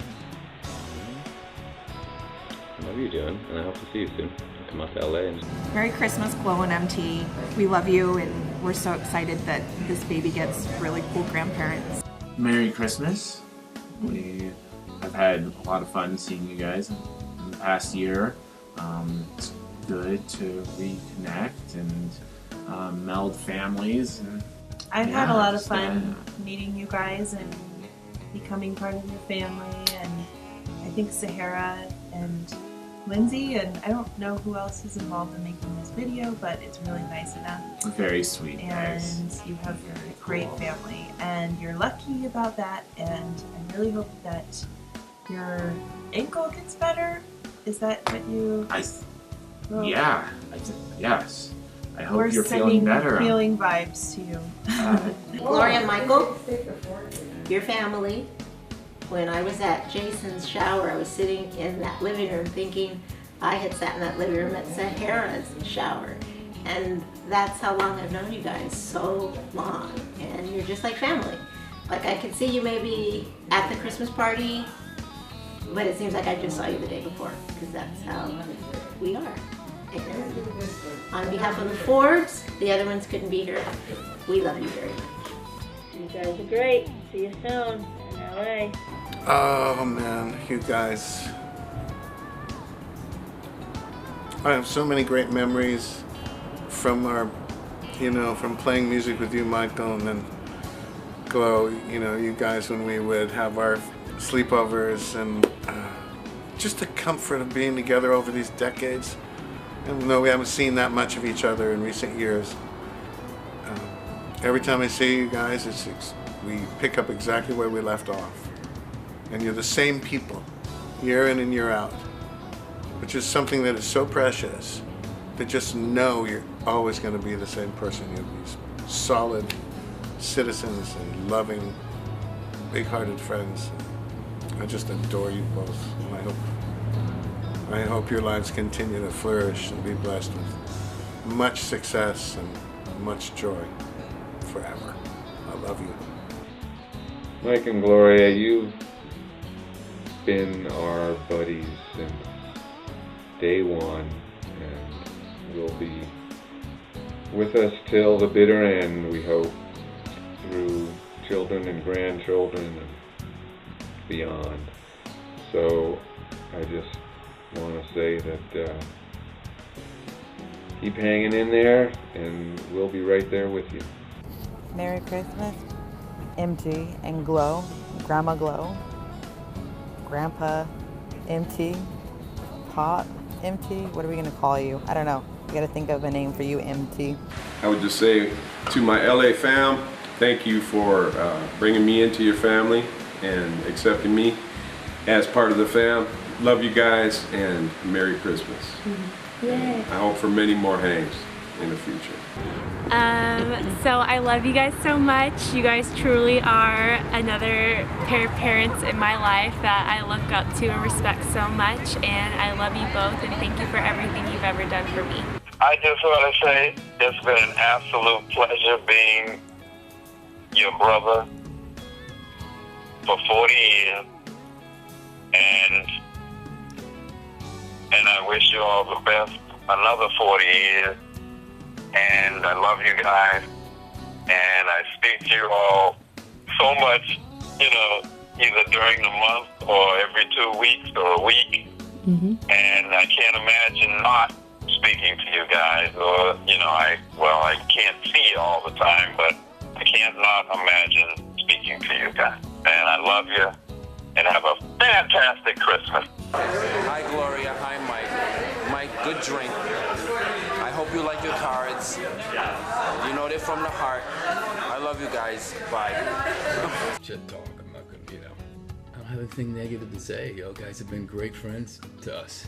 S6: I love you doing, and I hope to see you soon. I'll come out to LA. And
S18: Merry Christmas, Glo and MT. We love you, and we're so excited that this baby gets really cool grandparents.
S7: Merry Christmas. We have had a lot of fun seeing you guys in the past year. It's good to reconnect and meld families. And
S11: I've had a lot of
S7: just,
S11: fun meeting you guys and becoming part of your family, and I think Sahara and Lindsay, and I don't know who else is involved in making this video, but it's really nice of them.
S7: Very sweet,
S11: And
S7: guys.
S11: you have a great family, and you're lucky about that, and I really hope that your ankle gets better. Is that what you...
S7: Yeah, yes. I hope
S11: We're
S7: you're feeling
S11: sending
S7: better.
S11: healing vibes to you.
S8: Gloria and Michael, your family. When I was at Jason's shower, I was sitting in that living room thinking I had sat in that living room at Sahara's shower. And that's how long I've known you guys, so long. And you're just like family. Like I could see you maybe at the Christmas party, but it seems like I just saw you the day before, because that's how we are. And on behalf of the Fords, the other ones couldn't be here. We love you very much.
S1: You guys are great. See you soon in LA.
S4: Oh man, you guys. I have so many great memories from our, from playing music with you, Michael, and then Glo, you guys, when we would have our sleepovers, and just the comfort of being together over these decades. Even though we haven't seen that much of each other in recent years, every time I see you guys, we pick up exactly where we left off. And you're the same people, year in and year out, which is something that is so precious, to just know you're always going to be the same person. You're these solid citizens and loving, big-hearted friends. I just adore you both, and I hope your lives continue to flourish and be blessed with much success and much joy forever. I love you.
S24: Mike and Gloria, you've been our buddies since day one, and will be with us till the bitter end, we hope, through children and grandchildren and beyond. So I just want to say that keep hanging in there, and we'll be right there with you.
S21: Merry Christmas, MT and Glo, Grandma Glo, Grandpa MT, Pop MT. What are we gonna call you? I don't know. We gotta think of a name for you, MT.
S14: I would just say to my LA fam, thank you for bringing me into your family and accepting me as part of the fam. Love you guys, and Merry Christmas.
S1: Yay.
S14: I hope for many more hangs in the future.
S11: So I love you guys so much. You guys truly are another pair of parents in my life that I look up to and respect so much, and I love you both and thank you for everything you've ever done for me.
S25: I just want to say it's been an absolute pleasure being your brother for 40 years, and I wish you all the best another 40 years, and I love you guys, and I speak to you all so much, you know, either during the month or every 2 weeks or a week, and I can't imagine not speaking to you guys, or, you know, I can't see you all the time, but I can't not imagine speaking to you guys, and I love you, and have a fantastic Christmas.
S10: Hi Gloria, hi Mike. Mike, good drink. I hope you like your cards. You know they're from the heart. I love you guys. Bye.
S23: Shit talk. I'm not gonna, I don't have anything negative to say. You guys have been great friends to us.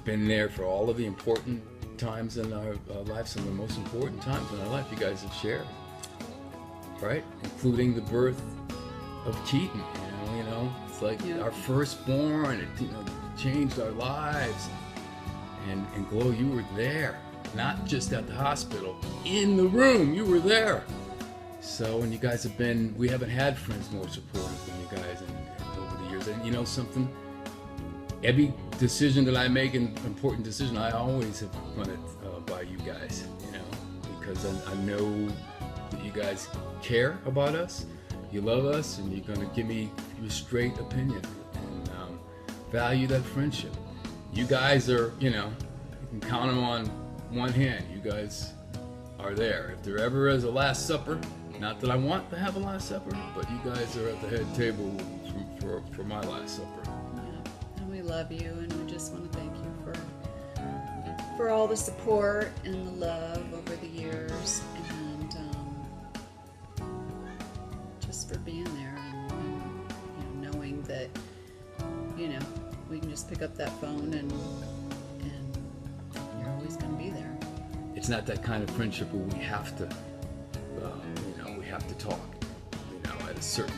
S23: Been there for all of the important times in our lives, some of the most important times in our life. You guys have shared, right? Including the birth of Keaton. You know, it's like our firstborn. It changed our lives. And Glo, you were there, not just at the hospital, in the room. You were there. So, and you guys have been. We haven't had friends more supportive than you guys over the years. And you know something? Every decision that I make, an important decision, I always have run it by you guys. You know, because I know that you guys care about us. You love us, and you're going to give me your straight opinion and value that friendship. You guys are, you can count them on one hand. You guys are there. If there ever is a Last Supper, not that I want to have a Last Supper, but you guys are at the head table for my Last Supper.
S13: Yeah, and we love you, and we just want to thank you for all the support and the love over the years, and just for being there, and knowing that we can just pick up that phone and you're always going to be there.
S23: It's not that kind of friendship where we have to, we have to talk, at a certain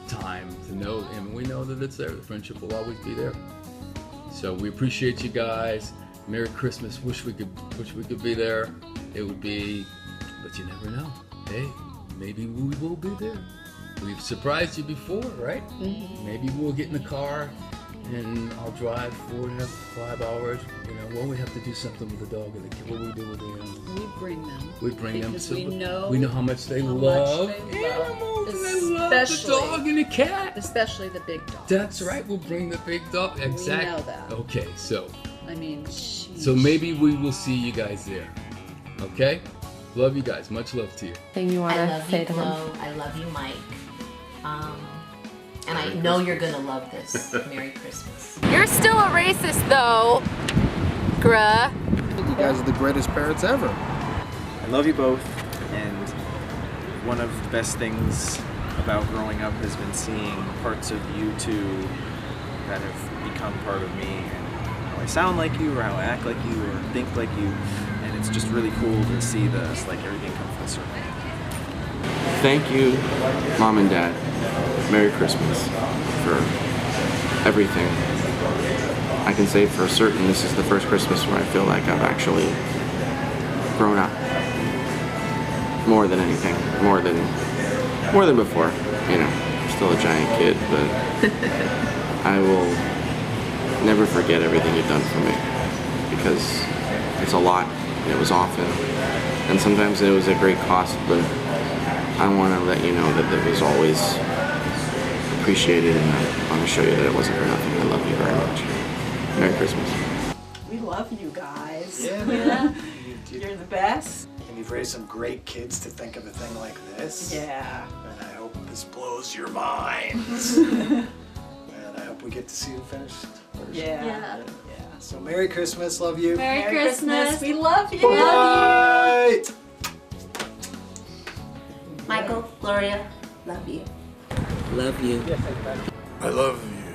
S23: time to know, and we know that it's there. The friendship will always be there. So we appreciate you guys. Merry Christmas. Wish we could be there. It would be, but you never know. Hey, maybe we will be there. We've surprised you before, right? Maybe we'll get in the car and I'll drive 4.5 hours. We have to do something with the dog and the kid. What do we do with the animals?
S13: We bring them.
S23: We bring them.
S13: Because
S23: So
S13: we know
S23: how much they love animals. They love the dog and the cat.
S13: Especially the big dog.
S23: That's right. We'll bring the big dog. Exactly.
S13: We know that.
S23: Okay, so.
S13: So
S23: maybe we will see you guys there. Okay? Love you guys. Much love to you.
S12: Thing you want
S8: I
S12: to
S8: love
S12: say
S8: you,
S12: to
S8: Glo.
S12: him?
S8: I love you, Mike. And I know you're gonna love this. Merry Christmas.
S20: You're still a racist though, Gruh.
S15: You guys are the greatest parents ever. I love you both, and one of the best things about growing up has been seeing parts of you two that have become part of me, and how I sound like you, or how I act like you, or think like you, and it's just really cool to see like everything come full circle.
S16: Thank you, Mom and Dad. Merry Christmas for everything. I can say for certain this is the first Christmas where I feel like I've actually grown up. More than anything. More than before. I'm still a giant kid, but I will never forget everything you've done for me. Because it's a lot, and it was often, and sometimes it was at great cost, but I want to let you know that it was always appreciated, and I want to show you that it wasn't for nothing. I love you very much. Merry Christmas.
S17: We love you guys.
S15: Yeah.
S17: You're the best.
S15: And you've raised some great kids to think of a thing like this.
S17: Yeah.
S15: And I hope this blows your minds. And I hope we get to see you finished first.
S17: Yeah.
S15: So Merry Christmas. Love you.
S17: Merry Christmas. We love you.
S15: Bye.
S8: Michael, Gloria, love you.
S3: Love you.
S4: I love you.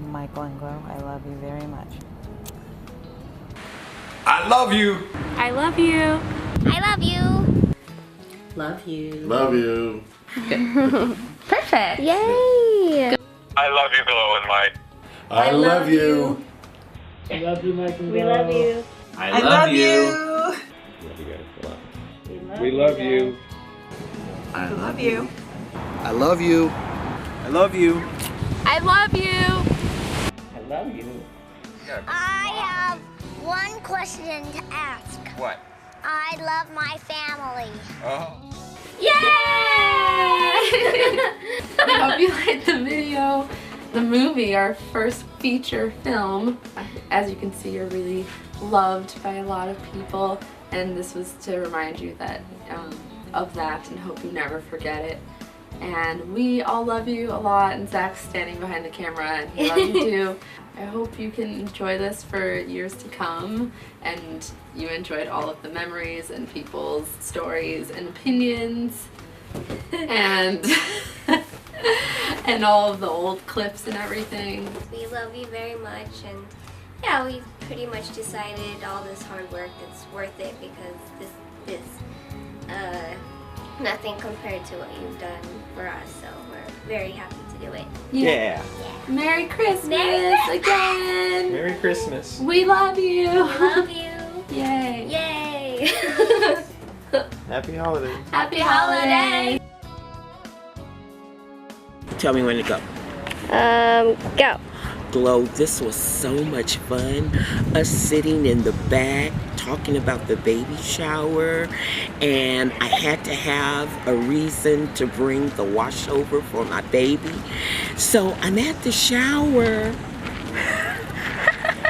S21: Michael and Glo, I love you very much.
S4: I
S14: I love you.
S11: I love you.
S2: I love you.
S8: Love you.
S4: Love you.
S20: Perfect.
S2: Yay.
S25: I love you, Glo and Mike.
S4: I love you.
S1: I love you, Mike and
S7: We
S1: Glo.
S7: love you.
S6: I love you guys a lot. We love you.
S18: I love you.
S15: I love you. I love you.
S20: I love you.
S1: I love you.
S2: I have one question to ask.
S10: What?
S2: I love my family.
S10: Oh.
S20: Yay! I hope you liked the video, the movie, our first feature film. As you can see, you're really loved by a lot of people, and this was to remind you that of that and hope you never forget it. And we all love you a lot, and Zach's standing behind the camera and he loves you too. I hope you can enjoy this for years to come, and you enjoyed all of the memories and people's stories and opinions and and all of the old clips and everything.
S2: We love you very much, and yeah, we pretty much decided all this hard work is worth it because this is nothing compared to what you've done for us, so we're very happy to do it.
S15: Yeah.
S20: Merry Christmas
S2: Merry
S20: again!
S15: Merry Christmas.
S20: We love you!
S2: We love you!
S20: Yay!
S2: Yay!
S15: Happy holidays.
S20: Happy holidays!
S3: Tell me when to go.
S2: Go.
S3: Glo, this was so much fun. Us sitting in the back talking about the baby shower, and I had to have a reason to bring the washover for my baby. So I'm at the shower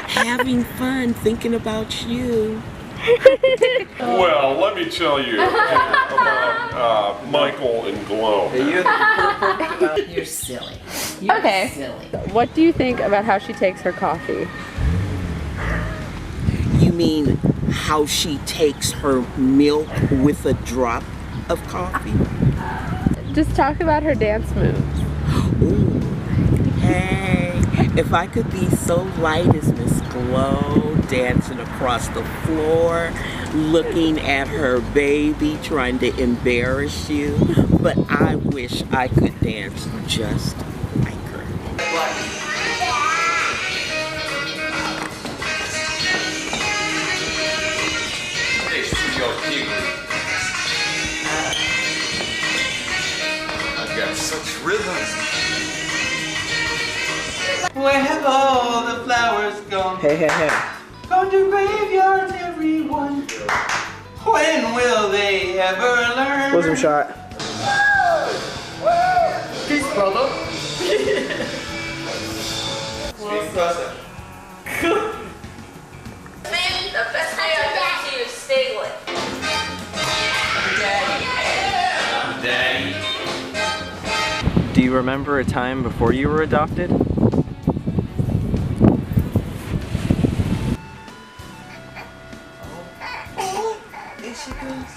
S3: having fun thinking about you.
S14: Well, let me tell you about Michael and Glo.
S8: You're silly.
S20: Okay.
S8: Silly.
S20: What do you think about how she takes her coffee?
S3: You mean how she takes her milk with a drop of coffee?
S20: Just talk about her dance moves.
S3: Ooh, hey, if I could be so light as Miss Glo, dancing across the floor, looking at her baby, trying to embarrass you, but I wish I could dance just like her.
S10: I've got such rhythm.
S5: Where have all the flowers gone?
S15: Hey, hey, hey.
S5: Gone to graveyards, everyone. When will they ever learn?
S15: Bosom shot.
S5: Peace, brother. Speak closer.
S20: Man, the best way I can see is stay lit.
S5: Daddy.
S15: Do you remember a time before you were adopted?
S5: There she goes.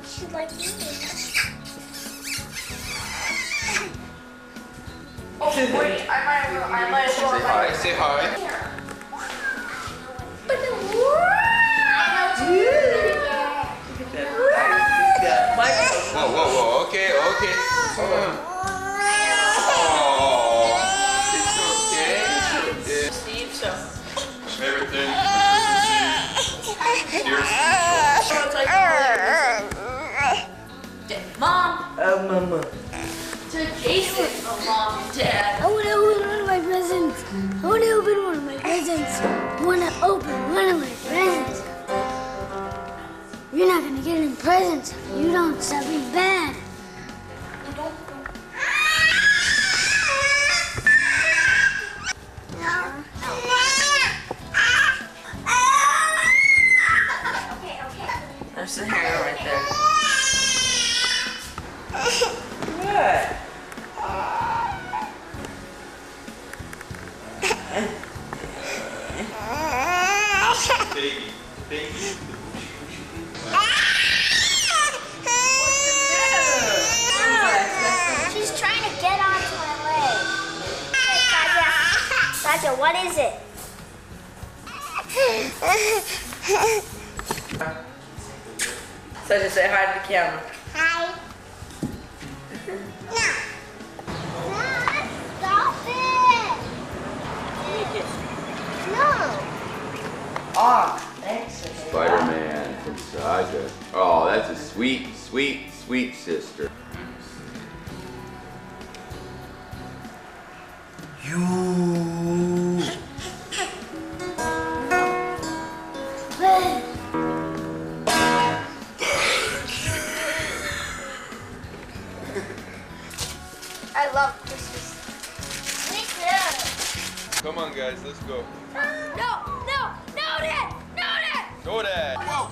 S2: She's like you.
S20: Oh wait, I might as well.
S10: Say hi, say hi. Whoa, whoa, whoa, okay, okay. Oh, it's okay, it's okay.
S20: Steve, so.
S14: Favorite thing for Christmas Eve? Here's
S20: Mom,
S5: Oh, mama.
S20: to Jason, oh mom and dad.
S2: I want to open one of my presents. I want to open one of my presents. I want to open one of my presents. You're not going to get any presents if you don't stop being bad.
S20: There's the hair right there.
S5: What?
S14: baby, baby.
S2: She's trying to get onto my leg. special. What is it?
S9: So just say hi to the camera.
S2: Hi. No. Stop it. No.
S9: Ah, thanks.
S12: Spider-Man from Saga. Oh, that's a sweet, sweet, sweet sister.
S2: I love Christmas. Me too.
S14: Come on, guys, let's go.
S2: No, Dad! No, Dad!
S14: Go, Dad.
S2: Whoa.